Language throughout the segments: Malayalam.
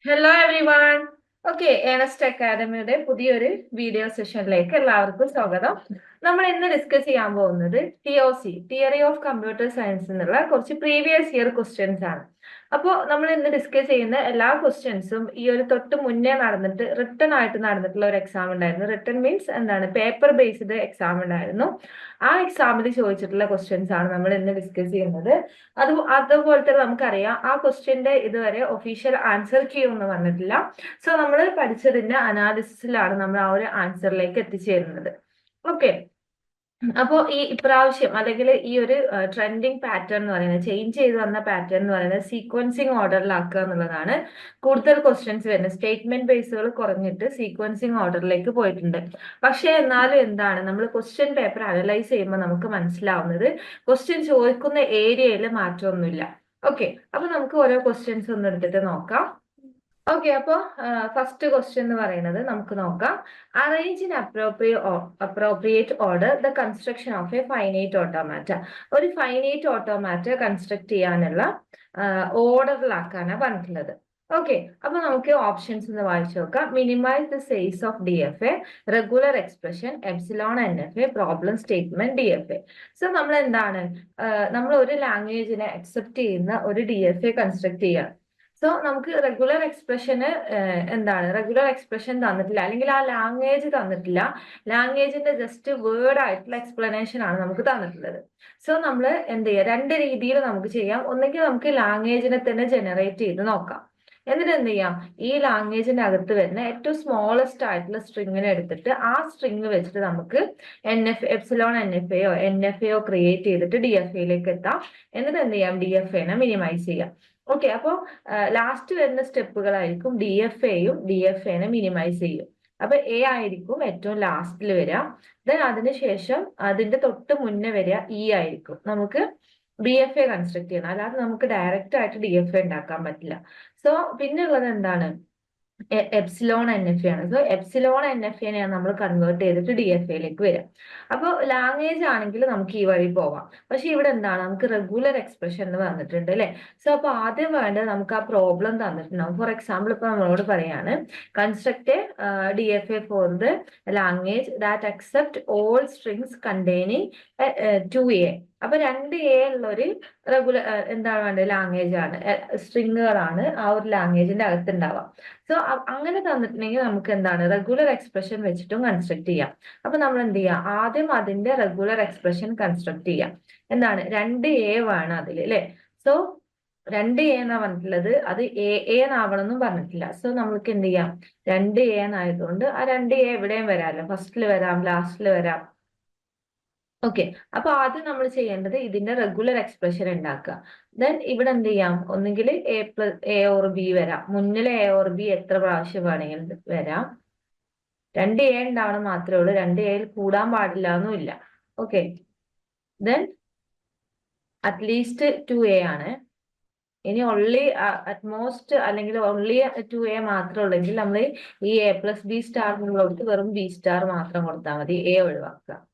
Hello everyone. Okay, Ernest അക്കാദമിയുടെ പുതിയൊരു വീഡിയോ സെഷനിലേക്ക് എല്ലാവർക്കും സ്വാഗതം. നമ്മൾ ഇന്ന് ഡിസ്കസ് ചെയ്യാൻ പോകുന്നത് TOC, theory of computer science എന്നുള്ള കുറച്ച് പ്രീവിയസ് ഇയർ ക്വസ്റ്റ്യൻസ് ആണ്. അപ്പോൾ നമ്മൾ ഇന്ന് ഡിസ്കസ് ചെയ്യുന്ന എല്ലാ ക്വസ്റ്റ്യൻസും ഈ ഒരു തൊട്ട് മുന്നേ നടന്നിട്ട് റിട്ടൺ ആയിട്ട് നടന്നിട്ടുള്ള ഒരു എക്സാം ഉണ്ടായിരുന്നു. റിട്ടൺ മീൻസ് എന്താണ്, പേപ്പർ ബേസ്ഡ് എക്സാം ഉണ്ടായിരുന്നു. ആ എക്സാമിൽ ചോദിച്ചിട്ടുള്ള ക്വസ്റ്റ്യൻസ് ആണ് നമ്മൾ ഇന്ന് ഡിസ്കസ് ചെയ്യുന്നത്. അതുപോലെ തന്നെ നമുക്കറിയാം ആ ക്വസ്റ്റ്യന്റെ ഇതുവരെ ഒഫീഷ്യൽ ആൻസർ കീ ഒന്നും വന്നിട്ടില്ല. സോ നമ്മൾ പഠിച്ചതിന്റെ അനാലിസിസിലാണ് നമ്മൾ ആ ഒരു ആൻസറിലേക്ക് എത്തിച്ചേരുന്നത്. ഓക്കെ, അപ്പോൾ ഈ ഇപ്രാവശ്യം അല്ലെങ്കിൽ ഈ ഒരു ട്രെൻഡിങ് പാറ്റേൺ എന്ന് പറയുന്നത്, ചേഞ്ച് ചെയ്ത് വന്ന പാറ്റേൺ എന്ന് പറയുന്നത് സീക്വൻസിങ് ഓർഡറിലാക്കുക എന്നുള്ളതാണ്. കൂടുതൽ ക്വസ്റ്റ്യൻസ് വരുന്നത് സ്റ്റേറ്റ്മെന്റ് ബേസുകൾ കുറഞ്ഞിട്ട് സീക്വൻസിങ് ഓർഡറിലേക്ക് പോയിട്ടുണ്ട്. പക്ഷെ എന്നാലും എന്താണ്, നമ്മൾ ക്വസ്റ്റ്യൻ പേപ്പർ അനലൈസ് ചെയ്യുമ്പോൾ നമുക്ക് മനസ്സിലാവുന്നത് ക്വസ്റ്റ്യൻ ചോദിക്കുന്ന ഏരിയയിൽ മാറ്റമൊന്നുമില്ല. ഓക്കെ, അപ്പൊ നമുക്ക് ഓരോ ക്വസ്റ്റ്യൻസ് ഒന്ന് എടുത്തിട്ട് നോക്കാം. ഓക്കെ, അപ്പൊ ഫസ്റ്റ് ക്വസ്റ്റ്യൻ എന്ന് പറയുന്നത് നമുക്ക് നോക്കാം. Arrange in appropriate order the construction of A finite automata. ഒരു ഫൈനൈറ്റ് ഓട്ടോമാറ്റ കൺസ്ട്രക്ട് ചെയ്യാനുള്ള ഓർഡറിലാക്കാനാണ് പറഞ്ഞിട്ടുള്ളത്. ഓക്കെ, അപ്പൊ നമുക്ക് ഓപ്ഷൻസ് ഒന്ന് വായിച്ചു നോക്കാം. Minimise the size of DFA, regular expression, epsilon NFA, problem statement, DFA. So നമ്മൾ എന്താണ്, നമ്മൾ ഒരു ലാംഗ്വേജിനെ അക്സെപ്റ്റ് ചെയ്യുന്ന ഒരു DFA കൺസ്ട്രക്ട് ചെയ്യുക. സോ നമുക്ക് റെഗുലർ എക്സ്പ്രഷന് എന്താണ്, റെഗുലർ എക്സ്പ്രഷൻ തന്നിട്ടില്ല, അല്ലെങ്കിൽ ആ ലാംഗ്വേജ് തന്നിട്ടില്ല. ലാംഗ്വേജിന്റെ ജസ്റ്റ് വേർഡ് ആയിട്ടുള്ള എക്സ്പ്ലനേഷൻ ആണ് നമുക്ക് തന്നിട്ടുള്ളത്. സോ നമ്മൾ എന്ത് ചെയ്യുക, രണ്ട് രീതിയിൽ നമുക്ക് ചെയ്യാം. ഒന്നെങ്കിൽ നമുക്ക് ലാംഗ്വേജിനെ തന്നെ ജനറേറ്റ് ചെയ്ത് നോക്കാം. എന്നിട്ട് എന്ത് ചെയ്യാം, ഈ ലാംഗ്വേജിന്റെ അകത്ത് വരുന്ന ഏറ്റവും സ്മോളസ്റ്റ് ആയിട്ടുള്ള സ്ട്രിങ്ങിനെ എടുത്തിട്ട് ആ സ്ട്രിങ് വെച്ചിട്ട് നമുക്ക് എപ്സിലോൺ NFAയോ ക്രിയേറ്റ് ചെയ്തിട്ട് DFAയിലേക്ക് എത്താം. എന്നിട്ട് എന്ത് ചെയ്യാം, DFAനെ മിനിമൈസ് ചെയ്യാം. ഓക്കെ, അപ്പോൾ ലാസ്റ്റ് വരുന്ന സ്റ്റെപ്പുകളായിരിക്കും DFAയും DFAനെ മിനിമൈസ് ചെയ്യും. അപ്പൊ A ആയിരിക്കും ഏറ്റവും ലാസ്റ്റിൽ വരിക. ദെൻ അതിനുശേഷം അതിന്റെ തൊട്ട് മുന്നേ വരിക E ആയിരിക്കും. നമുക്ക് DFA കൺസ്ട്രക്ട് ചെയ്യണം, അല്ലാതെ നമുക്ക് ഡയറക്റ്റ് ആയിട്ട് DFA ഉണ്ടാക്കാൻ പറ്റില്ല. സോ പിന്നെ ഉള്ളത് എന്താണ്, എപ്സിലോൺ NFA ആണ്. സോ എപ്സിലോൺ NFAനെയാണ് നമ്മൾ കൺവേർട്ട് ചെയ്തിട്ട് DFAയിലേക്ക് വരിക. അപ്പോൾ ലാംഗ്വേജ് ആണെങ്കിൽ നമുക്ക് ഈ വഴി പോവാം. പക്ഷെ ഇവിടെ എന്താണ്, നമുക്ക് റെഗുലർ എക്സ്പ്രഷൻ എന്ന് പറഞ്ഞിട്ടുണ്ട് അല്ലെ. സോ അപ്പൊ ആദ്യം വേണ്ടത് നമുക്ക് ആ പ്രോബ്ലം തന്നിട്ടുണ്ടാവും. ഫോർ എക്സാമ്പിൾ ഇപ്പൊ നമ്മളോട് പറയാണ്, construct DFA for the language that accept all strings containing 2A. അപ്പൊ 2A ഉള്ള ഒരു റെഗുലർ എന്താണ് വേണ്ടത്, ലാംഗ്വേജ് ആണ്, സ്ട്രിങ്ങുകളാണ് ആ ഒരു ലാംഗ്വേജിന്റെ അകത്ത് ഉണ്ടാവാം. സോ അങ്ങനെ തന്നിട്ടുണ്ടെങ്കിൽ നമുക്ക് എന്താണ്, റെഗുലർ എക്സ്പ്രഷൻ വെച്ചിട്ടും കൺസ്ട്രക്ട് ചെയ്യാം. അപ്പൊ നമ്മൾ എന്ത് ചെയ്യാം, ആദ്യം അതിന്റെ റെഗുലർ എക്സ്പ്രഷൻ കൺസ്ട്രക്ട് ചെയ്യാം. എന്താണ്, 2A വേണം അതിൽ അല്ലെ. സോ 2A എന്നാ പറഞ്ഞിട്ടുള്ളത്, അത് A എന്നാവണമെന്നും പറഞ്ഞിട്ടില്ല. സോ നമ്മൾക്ക് എന്ത് ചെയ്യാം, 2A എന്നായതുകൊണ്ട് ആ 2A എവിടെയും വരാമല്ലോ, ഫസ്റ്റിൽ വരാം, ലാസ്റ്റിൽ വരാം. ഓക്കെ, അപ്പൊ ആദ്യം നമ്മൾ ചെയ്യേണ്ടത് ഇതിന്റെ റെഗുലർ എക്സ്പ്രഷൻ ഉണ്ടാക്കുക. ദെൻ ഇവിടെ എന്ത് ചെയ്യാം, ഒന്നുകിൽ A ഓർ B വരാം. മുന്നിലെ A ഓർ B എത്ര പ്രാവശ്യം വേണമെങ്കിലും വരാം. 2A ഉണ്ടാവണം മാത്രമേ ഉള്ളൂ, 2Aയിൽ കൂടാൻ പാടില്ല എന്നുമില്ല. ഓക്കെ, ദെൻ അറ്റ്ലീസ്റ്റ് 2A ആണ്. ഇനി ഓൺലി അറ്റ്മോസ്റ്റ് അല്ലെങ്കിൽ ഓൺലി 2A മാത്രമേ ഉള്ളെങ്കിൽ നമ്മൾ ഈ A+B* എന്നുള്ളവർക്ക് വെറും B* മാത്രം കൊടുത്താൽ മതി, A ഒഴിവാക്കുക.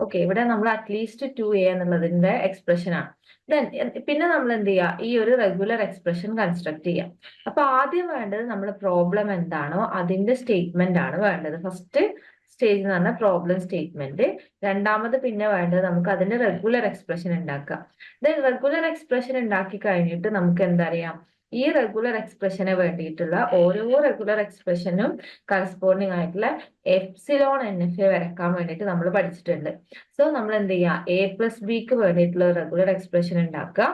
ഓക്കെ, ഇവിടെ നമ്മൾ അറ്റ്ലീസ്റ്റ് 2A എന്നുള്ളതിന്റെ എക്സ്പ്രഷൻ ആണ്. ദെൻ പിന്നെ നമ്മൾ എന്ത് ചെയ്യുക, ഈ ഒരു റെഗുലർ എക്സ്പ്രഷൻ കൺസ്ട്രക്ട് ചെയ്യാം. അപ്പൊ ആദ്യം വേണ്ടത് നമ്മൾ പ്രോബ്ലം എന്താണോ അതിന്റെ സ്റ്റേറ്റ്മെന്റ് ആണ് വേണ്ടത്. ഫസ്റ്റ് സ്റ്റേജ് എന്ന് പറഞ്ഞാൽ പ്രോബ്ലം സ്റ്റേറ്റ്മെന്റ്. രണ്ടാമത് പിന്നെ വേണ്ടത് നമുക്ക് അതിന്റെ റെഗുലർ എക്സ്പ്രഷൻ ഉണ്ടാക്കാം. ദെൻ റെഗുലർ എക്സ്പ്രഷൻ ഉണ്ടാക്കി കഴിഞ്ഞിട്ട് നമുക്ക് എന്താ അറിയാം, ഈ റെഗുലർ എക്സ്പ്രഷന് വേണ്ടിയിട്ടുള്ള ഓരോ റെഗുലർ എക്സ്പ്രഷനും കറസ്പോണ്ടിങ് ആയിട്ടുള്ള എപ്സിലോൺ NFA വരക്കാൻ വേണ്ടിയിട്ട് നമ്മൾ പഠിച്ചിട്ടുണ്ട്. സോ നമ്മൾ എന്ത് ചെയ്യുക, A+Bക്ക് വേണ്ടിയിട്ടുള്ള റെഗുലർ എക്സ്പ്രഷൻ ഉണ്ടാക്കുക.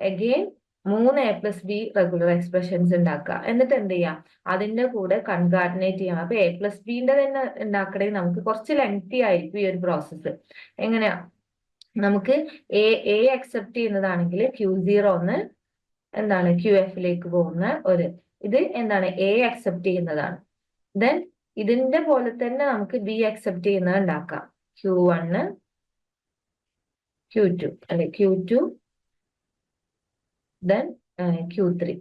അഗെയിൻ 3 A+B റെഗുലർ എക്സ്പ്രഷൻസ് ഉണ്ടാക്കുക. എന്നിട്ട് എന്ത് ചെയ്യാം, അതിന്റെ കൂടെ കൺകാർഡിനേറ്റ് ചെയ്യാം. അപ്പൊ A+Bന്റെ തന്നെ ഉണ്ടാക്കണമെങ്കിൽ നമുക്ക് കുറച്ച് ലെങ്തി ആയിരിക്കും ഈ ഒരു പ്രോസസ്സ്. എങ്ങനെയാ, നമുക്ക് A അക്സെപ്റ്റ് ചെയ്യുന്നതാണെങ്കിൽ Q0 ഒന്ന് എന്താണ് QFലേക്ക് പോകുന്ന ഒരു ഇത് എന്താണ്, A അക്സെപ്റ്റ് ചെയ്യുന്നതാണ്. ദെൻ ഇതിന്റെ പോലെ തന്നെ നമുക്ക് B അക്സെപ്റ്റ് ചെയ്യുന്നത് ഉണ്ടാക്കാം. Q1 Q2 അല്ലെ, Q2 ദെൻ Q3.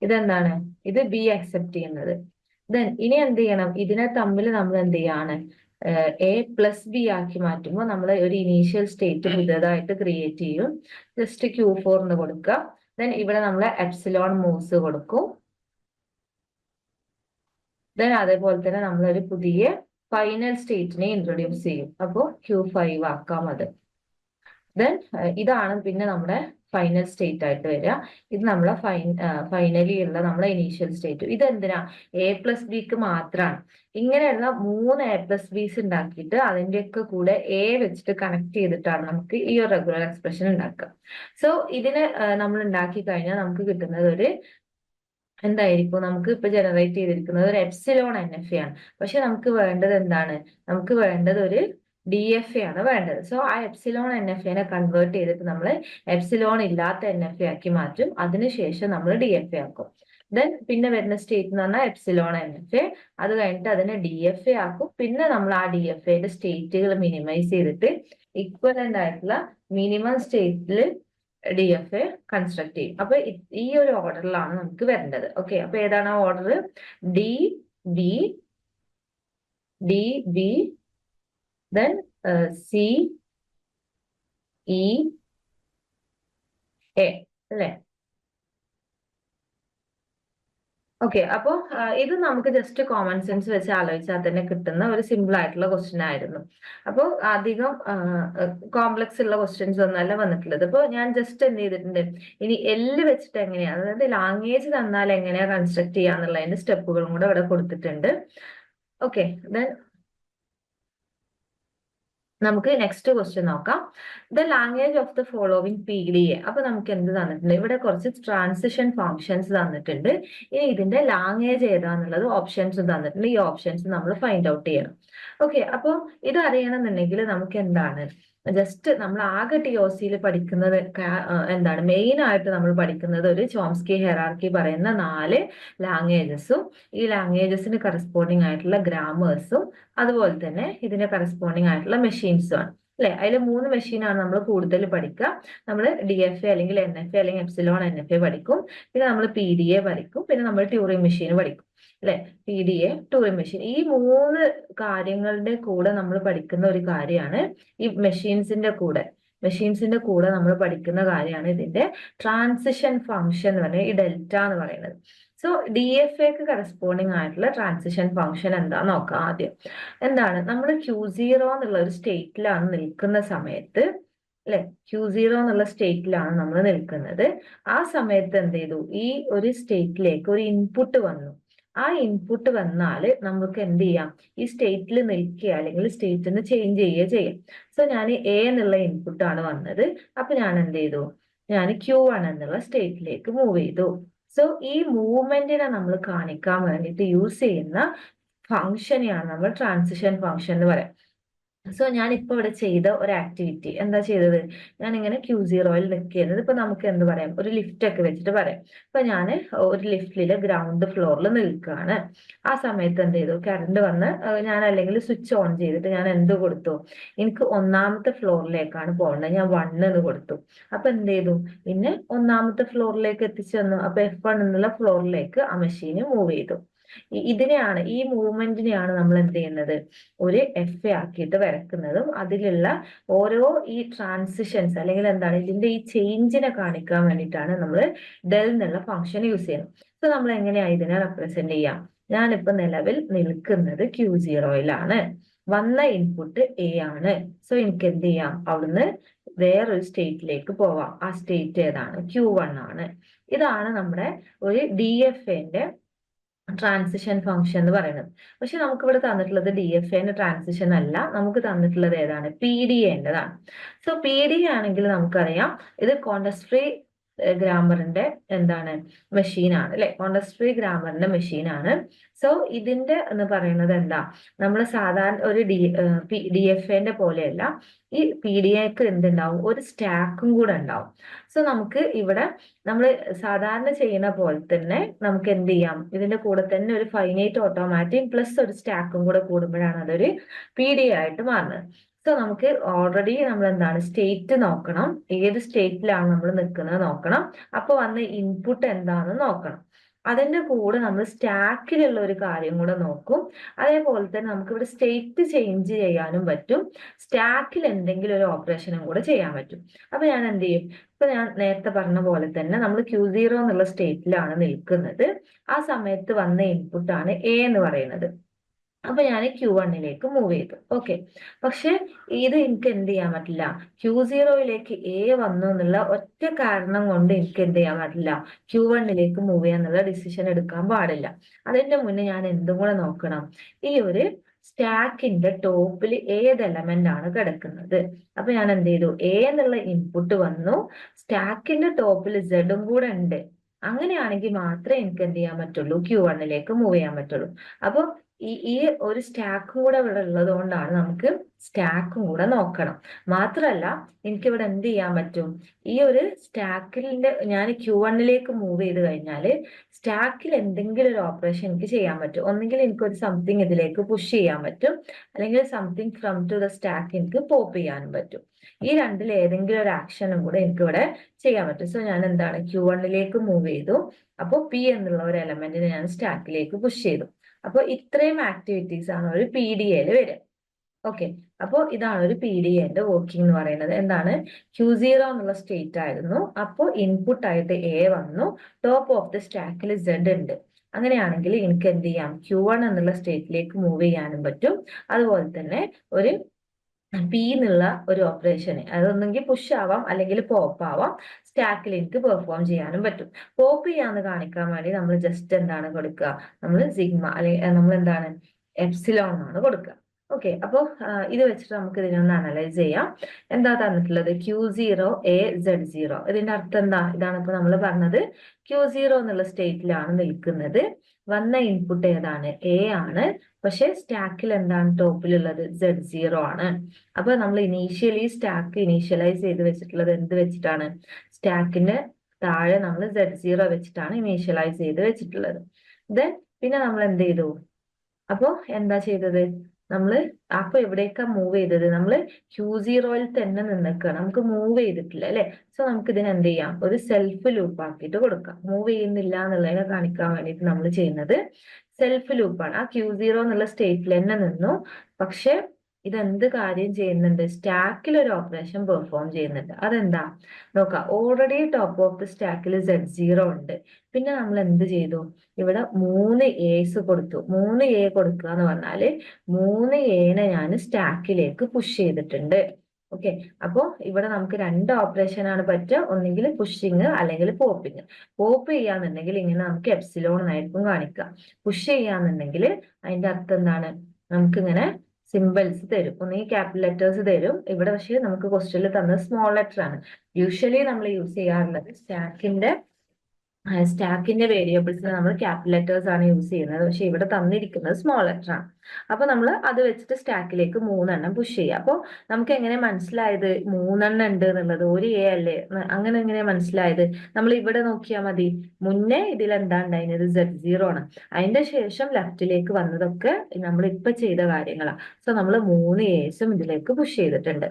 ഇതെന്താണ്, ഇത് B അക്സെപ്റ്റ് ചെയ്യുന്നത്. ദെൻ ഇനി എന്ത് ചെയ്യണം, ഇതിനെ തമ്മിൽ നമ്മൾ എന്ത് ചെയ്യാണ്, A+B ആക്കി മാറ്റുമ്പോൾ നമ്മൾ ഒരു ഇനീഷ്യൽ സ്റ്റേറ്റ് പുതിയതായിട്ട് ക്രിയേറ്റ് ചെയ്യും. ജസ്റ്റ് Q4 എന്ന് കൊടുക്കുക. ദെൻ ഇവിടെ നമ്മൾ എപ്സിലോൺ മൂവ്സ് കൊടുക്കും. ദെൻ അതേപോലെ തന്നെ നമ്മളൊരു പുതിയ ഫൈനൽ സ്റ്റേറ്റിനെ ഇൻട്രൊഡ്യൂസ് ചെയ്യും. അപ്പോൾ Q5 ആക്കാം അത്. ദെൻ ഇതാണ് പിന്നെ നമ്മുടെ ഫൈനൽ സ്റ്റേറ്റ് ആയിട്ട് വരിക. ഇത് നമ്മളെ ഫൈനലി ഉള്ള നമ്മളെ ഇനീഷ്യൽ സ്റ്റേറ്റ്. ഇതെന്തിനാ? A+Bക്ക് മാത്രമാണ്. ഇങ്ങനെയുള്ള 3 A+Bs ഉണ്ടാക്കിയിട്ട് അതിൻ്റെയൊക്കെ കൂടെ A വെച്ചിട്ട് കണക്ട് ചെയ്തിട്ടാണ് നമുക്ക് ഈ ഒരു റെഗുലർ എക്സ്പ്രഷൻ ഉണ്ടാക്കുക. സോ ഇതിന് നമ്മൾ ഉണ്ടാക്കി കഴിഞ്ഞാൽ നമുക്ക് കിട്ടുന്നത് ഒരു എന്തായിരിക്കും? നമുക്ക് ഇപ്പൊ ജനറേറ്റ് ചെയ്തിരിക്കുന്നത് ഒരു എപ്സിലോൺ NFA ആണ്. പക്ഷെ നമുക്ക് വേണ്ടത് എന്താണ്? നമുക്ക് വേണ്ടത് ഒരു DFA ആണ് വേണ്ടത്. സോ ആ എപ്സിലോൺ NFA കൺവേർട്ട് ചെയ്തിട്ട് നമ്മൾ എപ്സിലോൺ ഇല്ലാത്ത NFA ആക്കി മാറ്റും. അതിനുശേഷം നമ്മൾ DFA ആക്കും. ദെൻ പിന്നെ വരുന്ന സ്റ്റേറ്റ് എന്ന് പറഞ്ഞാൽ എപ്സിലോൺ NFA. അത് കഴിഞ്ഞിട്ട് അതിനെ DFA ആക്കും. പിന്നെ നമ്മൾ ആ DFAയുടെ സ്റ്റേറ്റുകൾ മിനിമൈസ് ചെയ്തിട്ട് ഇക്വലന്റ് ആയിട്ടുള്ള മിനിമം സ്റ്റേറ്റിൽ DFA കൺസ്ട്രക്ട് ചെയ്യും. അപ്പൊ ഈ ഒരു ഓർഡറിലാണ് നമുക്ക് വരേണ്ടത്. ഓക്കെ, അപ്പൊ ഏതാണ് ആ order? D B then C E A അല്ലേ? ഓക്കെ, അപ്പോൾ ഇത് നമുക്ക് ജസ്റ്റ് കോമൺ സെൻസ് വെച്ച് ആലോചിച്ചാൽ തന്നെ കിട്ടുന്ന ഒരു സിമ്പിൾ ആയിട്ടുള്ള ക്വസ്റ്റ്യൻ ആയിരുന്നു. അപ്പോൾ അധികം കോംപ്ലക്സ് ഉള്ള ക്വസ്റ്റ്യൻസ് ഒന്നല്ല വന്നിട്ടുള്ളത്. അപ്പോൾ ഞാൻ ജസ്റ്റ് എന്ത് ചെയ്തിട്ടുണ്ട്, ഇനി എല്ല് വെച്ചിട്ട് എങ്ങനെയാ, അതായത് ലാംഗ്വേജ് തന്നാൽ എങ്ങനെയാ കൺസ്ട്രക്ട് ചെയ്യാന്നുള്ളതിന്റെ സ്റ്റെപ്പുകളും കൂടെ ഇവിടെ കൊടുത്തിട്ടുണ്ട്. ഓക്കെ, ദെൻ നമുക്ക് നെക്സ്റ്റ് ക്വസ്റ്റ്യൻ നോക്കാം. The language of the following PDA. അപ്പൊ നമുക്ക് എന്ത് തന്നിട്ടുണ്ട്? ഇവിടെ കുറച്ച് ട്രാൻസിഷൻ ഫങ്ഷൻസ് തന്നിട്ടുണ്ട്. ഇനി ഇതിന്റെ ലാംഗ്വേജ് ഏതാന്നുള്ളത് ഓപ്ഷൻസ് തന്നിട്ടുണ്ട്. ഈ ഓപ്ഷൻസ് നമ്മൾ ഫൈൻഡ് ഔട്ട് ചെയ്യണം. ഓക്കെ, അപ്പോൾ ഇത് അറിയണമെന്നുണ്ടെങ്കിൽ നമുക്ക് എന്താണ്, ജസ്റ്റ് നമ്മൾ ആകെ TOCയിൽ പഠിക്കുന്നത് എന്താണ്, മെയിൻ ആയിട്ട് നമ്മൾ പഠിക്കുന്നത് ഒരു ചോംസ്കി ഹെറാർക്കി പറയുന്ന 4 ലാംഗ്വേജസും ഈ ലാംഗ്വേജസിന് കറസ്പോണ്ടിങ് ആയിട്ടുള്ള ഗ്രാമേഴ്സും അതുപോലെ തന്നെ ഇതിന് കറസ്പോണ്ടിങ് ആയിട്ടുള്ള മെഷീൻസും ആണ് അല്ലെ? അതിൽ 3 മെഷീനാണ് നമ്മൾ കൂടുതൽ പഠിക്കുക. നമ്മൾ DFA അല്ലെങ്കിൽ NFA അല്ലെങ്കിൽ എപ്സിലോൺ NFA പഠിക്കും. പിന്നെ നമ്മൾ PDA പഠിക്കും. പിന്നെ നമ്മൾ ട്യൂറിംഗ് മെഷീൻ പഠിക്കും അല്ലെ? PDA, ട്യൂറിംഗ് മെഷീൻ, ഈ 3 കാര്യങ്ങളുടെ കൂടെ നമ്മൾ പഠിക്കുന്ന ഒരു കാര്യമാണ് ഈ മെഷീൻസിന്റെ കൂടെ നമ്മൾ പഠിക്കുന്ന കാര്യമാണ് ഇതിന്റെ ട്രാൻസിഷൻ ഫംഗ്ഷൻ എന്ന് പറയുന്നത്, ഈ ഡെൽറ്റ എന്ന് പറയുന്നത്. സോ DFAക്ക് കറസ്പോണ്ടിങ് ആയിട്ടുള്ള ട്രാൻസിഷൻ ഫംഗ്ഷൻ എന്താന്ന് നോക്കാം ആദ്യം. എന്താണ്? നമ്മൾ Q0 എന്നുള്ള ഒരു സ്റ്റേറ്റിലാണ് നിൽക്കുന്ന സമയത്ത് അല്ലെ? Q0 എന്നുള്ള സ്റ്റേറ്റിലാണ് നമ്മൾ നിൽക്കുന്നത്. ആ സമയത്ത് എന്ത് ചെയ്തു? ഈ ഒരു സ്റ്റേറ്റിലേക്ക് ഒരു ഇൻപുട്ട് വന്നു. ആ ഇൻപുട്ട് വന്നാൽ നമുക്ക് എന്ത് ചെയ്യാം? ഈ സ്റ്റേറ്റിൽ നിൽക്കുക അല്ലെങ്കിൽ സ്റ്റേറ്റിൽ നിന്ന് ചേഞ്ച് ചെയ്യുക ചെയ്യാം. സോ ഞാൻ A എന്നുള്ള ഇൻപുട്ടാണ് വന്നത്. അപ്പൊ ഞാൻ എന്ത് ചെയ്തു? ഞാൻ Q1 എന്നുള്ള സ്റ്റേറ്റിലേക്ക് മൂവ് ചെയ്തു. സോ ഈ മൂവ്മെന്റിനെ നമ്മൾ കാണിക്കാൻ വേണ്ടിയിട്ട് യൂസ് ചെയ്യുന്ന ഫംഗ്ഷനെയാണ് നമ്മൾ ട്രാൻസിഷൻ ഫംഗ്ഷൻ എന്ന് പറയാം. സോ ഞാൻ ഇപ്പൊ ഇവിടെ ചെയ്ത ഒരു ആക്ടിവിറ്റി എന്താ ചെയ്തത്? ഞാൻ ഇങ്ങനെ Q0യിൽ നിൽക്കുന്നത്. ഇപ്പൊ നമുക്ക് എന്ത് പറയാം? ഒരു ലിഫ്റ്റ് ഒക്കെ വെച്ചിട്ട് പറയാം. ഇപ്പൊ ഞാൻ ഒരു ലിഫ്റ്റില് ഗ്രൗണ്ട് ഫ്ലോറിൽ നിൽക്കുകയാണ്. ആ സമയത്ത് എന്ത് ചെയ്തു? കറണ്ട് വന്ന് ഞാൻ അല്ലെങ്കിൽ സ്വിച്ച് ഓൺ ചെയ്തിട്ട് ഞാൻ എന്ത് കൊടുത്തു? എനിക്ക് 1ാമത്തെ ഫ്ലോറിലേക്കാണ് പോകേണ്ടത്. ഞാൻ 1 എന്ന് കൊടുത്തു. അപ്പൊ എന്ത് ചെയ്തു? പിന്നെ 1ാമത്തെ ഫ്ലോറിലേക്ക് എത്തിച്ചു തന്നു. അപ്പൊ F1 എന്നുള്ള ഫ്ലോറിലേക്ക് ആ മെഷീന് മൂവ് ചെയ്തു. ഇതിനെയാണ്, ഈ മൂവ്മെന്റിനെയാണ് നമ്മൾ എന്ത് ചെയ്യുന്നത്? ഒരു FA ആക്കിയിട്ട് വരക്കുന്നതും അതിലുള്ള ഓരോ ഈ ട്രാൻസിഷൻസ് അല്ലെങ്കിൽ എന്താണ് ഇതിന്റെ ഈ ചേഞ്ചിനെ കാണിക്കാൻ വേണ്ടിയിട്ടാണ് നമ്മൾ ഡെൽ എന്നുള്ള ഫംഗ്ഷൻ യൂസ് ചെയ്യുന്നത്. സോ നമ്മൾ എങ്ങനെയാ ഇതിനെ റെപ്രസെന്റ് ചെയ്യാം? ഞാനിപ്പോ നിലവിൽ നിൽക്കുന്നത് Q0യിലാണ്. വന്ന ഇൻപുട്ട് A ആണ്. സോ എനിക്ക് എന്ത് ചെയ്യാം? അവിടുന്ന് വേറൊരു സ്റ്റേറ്റിലേക്ക് പോവാം. ആ സ്റ്റേറ്റ് ഏതാണ്? Q1 ആണ്. ഇതാണ് നമ്മുടെ ഒരു DFAന്റെ ട്രാൻസിഷൻ ഫംഗ്ഷൻ എന്ന് പറയുന്നത്. പക്ഷെ നമുക്ക് ഇവിടെ തന്നിട്ടുള്ളത് DFAന്റെ ട്രാൻസിഷൻ അല്ല, നമുക്ക് തന്നിട്ടുള്ളത് ഏതാണ്? PDAന്റെതാണ്. സോ PDA ആണെങ്കിൽ നമുക്കറിയാം ഇത് കോണ്ടസ്റ്റ് ഫ്രീ ഗ്രാമറിന്റെ എന്താണ് മെഷീനാണ് അല്ലെ? കോണ്ടസ്റ്റ് ഫ്രീ ഗ്രാമറിന്റെ മെഷീനാണ്. സോ ഇതിന്റെ എന്ന് പറയുന്നത് എന്താ? നമ്മൾ സാധാരണ ഒരു DFAന്റെ പോലെയല്ല, ഈ PDAക്ക് എന്തുണ്ടാവും? ഒരു സ്റ്റാക്കും കൂടെ ഉണ്ടാവും. സോ നമുക്ക് ഇവിടെ നമ്മൾ സാധാരണ ചെയ്യുന്ന പോലെ തന്നെ നമുക്ക് എന്ത് ചെയ്യാം? ഇതിന്റെ കൂടെ തന്നെ ഒരു ഫൈനൈറ്റ് ഓട്ടോമാറ്റിക് പ്ലസ് ഒരു സ്റ്റാക്കും കൂടെ കൂടുമ്പോഴാണ് അതൊരു PDA ആയിട്ട് മാറുന്നത്. സോ നമുക്ക് ഓൾറെഡി നമ്മൾ എന്താണ് സ്റ്റേറ്റ് നോക്കണം, ഏത് സ്റ്റേറ്റിലാണ് നമ്മൾ നിൽക്കുന്നത് നോക്കണം. അപ്പൊ വന്ന ഇൻപുട്ട് എന്താണെന്ന് നോക്കണം. അതിന്റെ കൂടെ നമ്മൾ സ്റ്റാക്കിലുള്ള ഒരു കാര്യം കൂടെ നോക്കും. അതേപോലെ തന്നെ നമുക്ക് ഇവിടെ സ്റ്റേറ്റ് ചേഞ്ച് ചെയ്യാനും പറ്റും. സ്റ്റാക്കിൽ എന്തെങ്കിലും ഒരു ഓപ്പറേഷനും കൂടെ ചെയ്യാൻ പറ്റും. അപ്പൊ ഞാൻ എന്ത് ചെയ്യും? ഇപ്പൊ ഞാൻ നേരത്തെ പറഞ്ഞ പോലെ തന്നെ നമ്മൾ Q0 എന്നുള്ള സ്റ്റേറ്റിലാണ് നിൽക്കുന്നത്. ആ സമയത്ത് വന്ന ഇൻപുട്ടാണ് എ എന്ന് പറയുന്നത്. അപ്പൊ ഞാൻ Q1ലേക്ക് മൂവ് ചെയ്തു. ഓക്കെ. പക്ഷെ ഇത് എനിക്ക് എന്ത് ചെയ്യാൻ പറ്റില്ല, Q0യിലേക്ക് എ വന്നു എന്നുള്ള ഒറ്റ കാരണം കൊണ്ട് എനിക്ക് എന്ത് ചെയ്യാൻ പറ്റില്ല, Q1ലേക്ക് മൂവ് ചെയ്യാന്നുള്ള ഡിസിഷൻ എടുക്കാൻ പാടില്ല. അതിന്റെ മുന്നേ ഞാൻ എന്തും കൂടെ നോക്കണം, ഈ ഒരു സ്റ്റാക്കിന്റെ ടോപ്പിൽ ഏത് എലമെന്റ് ആണ് കിടക്കുന്നത്. അപ്പൊ ഞാൻ എന്ത് ചെയ്തു, എ എന്നുള്ള ഇൻപുട്ട് വന്നു, സ്റ്റാക്കിന്റെ ടോപ്പിൽ സെഡും കൂടെ ഉണ്ട്. അങ്ങനെയാണെങ്കിൽ മാത്രമേ എനിക്ക് എന്ത് ചെയ്യാൻ പറ്റുള്ളൂ, Q1ലേക്ക് മൂവ് ചെയ്യാൻ പറ്റുള്ളൂ. അപ്പൊ ഈ ഒരു സ്റ്റാക്കും കൂടെ ഇവിടെ ഉള്ളത് കൊണ്ടാണ് നമുക്ക് സ്റ്റാക്കും കൂടെ നോക്കണം. മാത്രല്ല എനിക്കിവിടെ എന്ത് ചെയ്യാൻ പറ്റും, ഈ ഒരു സ്റ്റാക്കിന്റെ ഞാൻ Q1ലേക്ക് മൂവ് ചെയ്ത് കഴിഞ്ഞാൽ സ്റ്റാക്കിൽ എന്തെങ്കിലും ഒരു ഓപ്പറേഷൻ എനിക്ക് ചെയ്യാൻ പറ്റും. ഒന്നെങ്കിൽ എനിക്കൊരു സംതിങ് ഇതിലേക്ക് പുഷ് ചെയ്യാൻ പറ്റും, അല്ലെങ്കിൽ something from to the stack എനിക്ക് പോപ്പ് ചെയ്യാനും പറ്റും. ഈ രണ്ടിൽ ഏതെങ്കിലും ഒരു ആക്ഷനും കൂടെ എനിക്ക് ഇവിടെ ചെയ്യാൻ പറ്റും. സോ ഞാൻ എന്താണ്, Q1ലേക്ക് മൂവ് ചെയ്തു. അപ്പോൾ പി എന്നുള്ള ഒരു എലമെന്റിനെ ഞാൻ സ്റ്റാക്കിലേക്ക് പുഷ് ചെയ്തു. അപ്പൊ ഇത്രയും ആക്ടിവിറ്റീസ് ആണ് ഒരു PDAയിൽ വരിക. ഓക്കെ. അപ്പോ ഇതാണ് ഒരു PDAന്റെ വർക്കിംഗ് എന്ന് പറയുന്നത്. എന്താണ്, Q0 എന്നുള്ള സ്റ്റേറ്റ് ആയിരുന്നു. അപ്പോൾ ഇൻപുട്ട് ആയിട്ട് എ വന്നു, ടോപ്പ് ഓഫ് ദി സ്റ്റാക്കിൽ സെഡ് ഉണ്ട്. അങ്ങനെയാണെങ്കിൽ എനിക്ക് എന്ത് ചെയ്യാം, Q1 എന്നുള്ള സ്റ്റേറ്റിലേക്ക് മൂവ് ചെയ്യാനും പറ്റും. അതുപോലെ തന്നെ ഒരു പി എന്നുള്ള ഒരു ഓപ്പറേഷന്, അതൊന്നെങ്കിൽ പുഷ് ആവാം അല്ലെങ്കിൽ പോപ്പ് ആവാം, സ്റ്റാക്കിൽ എനിക്ക് പെർഫോം ചെയ്യാനും പറ്റും. പോപ്പ് ചെയ്യാന്ന് കാണിക്കാൻ വേണ്ടി നമ്മൾ ജസ്റ്റ് എന്താണ് കൊടുക്കുക, നമ്മൾ സിഗ്മ അല്ലെങ്കിൽ നമ്മൾ എന്താണ് എപ്സിലോൺ ആണ് കൊടുക്കുക. ഓക്കെ. അപ്പൊ ഇത് വെച്ചിട്ട് നമുക്ക് ഇതിനൊന്ന് അനലൈസ് ചെയ്യാം. എന്താ തന്നിട്ടുള്ളത്, Q0 A Z0. ഇതിന്റെ അർത്ഥം എന്താ, ഇതാണ് ഇപ്പൊ നമ്മൾ പറഞ്ഞത്. Q0 എന്നുള്ള സ്റ്റേറ്റിലാണ് നിൽക്കുന്നത്. വന്ന ഇൻപുട്ട് ഏതാണ്, എ ആണ്. പക്ഷെ സ്റ്റാക്കിൽ എന്താണ് ടോപ്പിലുള്ളത്, Z0 ആണ്. അപ്പൊ നമ്മൾ ഇനീഷ്യലി സ്റ്റാക്ക് ഇനീഷ്യലൈസ് ചെയ്ത് വെച്ചിട്ടുള്ളത് എന്ത് വെച്ചിട്ടാണ്, സ്റ്റാക്കിന്റെ താഴെ നമ്മൾ Z0 വെച്ചിട്ടാണ് ഇനീഷ്യലൈസ് ചെയ്ത് വെച്ചിട്ടുള്ളത്. ദെൻ പിന്നെ നമ്മൾ എന്ത് ചെയ്തു, അപ്പൊ എന്താ ചെയ്തത്, നമ്മള് അപ്പൊ എവിടേക്കാ മൂവ് ചെയ്തത്, നമ്മള് Q0യിൽ തന്നെ നിന്നേക്കാണ്, നമുക്ക് മൂവ് ചെയ്തിട്ടില്ല അല്ലെ. സോ നമുക്ക് ഇതിന് എന്ത് ചെയ്യാം, ഒരു സെൽഫ് ലൂപ്പ് ആക്കിയിട്ട് കൊടുക്കാം. മൂവ് ചെയ്യുന്നില്ല എന്നുള്ളതിനെ കാണിക്കാൻ വേണ്ടിയിട്ട് നമ്മൾ ചെയ്യുന്നത് സെൽഫ് ലൂപ്പാണ്. ആ Q0 എന്നുള്ള സ്റ്റേറ്റിൽ തന്നെ നിന്നു. പക്ഷെ ഇതെന്ത് കാര്യം ചെയ്യുന്നുണ്ട്, സ്റ്റാക്കിൽ ഒരു ഓപ്പറേഷൻ പെർഫോം ചെയ്യുന്നുണ്ട്. അതെന്താ നോക്കാം. ഓൾറെഡി ടോപ്പ് ഓഫ് ദി സ്റ്റാക്കിൽ Z0 ഉണ്ട്. പിന്നെ നമ്മൾ എന്ത് ചെയ്തു, ഇവിടെ 3 A's കൊടുത്തു. 3 A കൊടുക്കുക എന്ന് പറഞ്ഞാല് 3 Aനെ ഞാൻ സ്റ്റാക്കിലേക്ക് പുഷ് ചെയ്തിട്ടുണ്ട്. ഓക്കെ. അപ്പോ ഇവിടെ നമുക്ക് രണ്ട് ഓപ്പറേഷൻ ആണ് പറ്റുക, ഒന്നെങ്കിൽ പുഷിങ് അല്ലെങ്കിൽ പോപ്പിങ്. പോപ്പ് ചെയ്യാന്നുണ്ടെങ്കിൽ ഇങ്ങനെ നമുക്ക് എപ്സിലോൺ എന്നായിരിക്കും കാണിക്കുക. പുഷ് ചെയ്യാന്നുണ്ടെങ്കിൽ അതിന്റെ അർത്ഥം എന്താണ്, നമുക്കിങ്ങനെ സിമ്പിൾസ് തരും, ഒന്നെങ്കിൽ ക്യാപിറ്റൽ ലെറ്റേഴ്സ് തരും. ഇവിടെ പക്ഷേ നമുക്ക് ക്വസ്റ്റ്യനിൽ തന്നത് സ്മോൾ ലെറ്റർ ആണ്. യൂഷ്വലി നമ്മൾ യൂസ് ചെയ്യാറുള്ളത് സ്റ്റാക്കിന്റെ വേരിയബിൾസിന് നമ്മൾ ക്യാപിറ്റൽ ലെറ്റേഴ്സ് ആണ് യൂസ് ചെയ്യുന്നത്. പക്ഷെ ഇവിടെ തന്നിരിക്കുന്നത് സ്മോൾ ലെറ്റർ ആണ്. അപ്പൊ നമ്മൾ അത് വെച്ചിട്ട് സ്റ്റാക്കിലേക്ക് 3 പുഷ് ചെയ്യുക. അപ്പോൾ നമുക്ക് എങ്ങനെ മനസ്സിലായത് 3 ഉണ്ട് എന്നുള്ളത്, ഒരു എ അല്ലേ, അങ്ങനെ എങ്ങനെ മനസ്സിലായത്, നമ്മൾ ഇവിടെ നോക്കിയാൽ മതി. മുന്നേ ഇതിൽ എന്താ ഉണ്ടായിരുന്നത്, Z0 ആണ്. അതിന്റെ ശേഷം ലെഫ്റ്റിലേക്ക് വന്നതൊക്കെ നമ്മൾ ഇപ്പൊ ചെയ്ത കാര്യങ്ങളാണ്. സോ നമ്മൾ 3 A's ഇതിലേക്ക് പുഷ് ചെയ്തിട്ടുണ്ട്.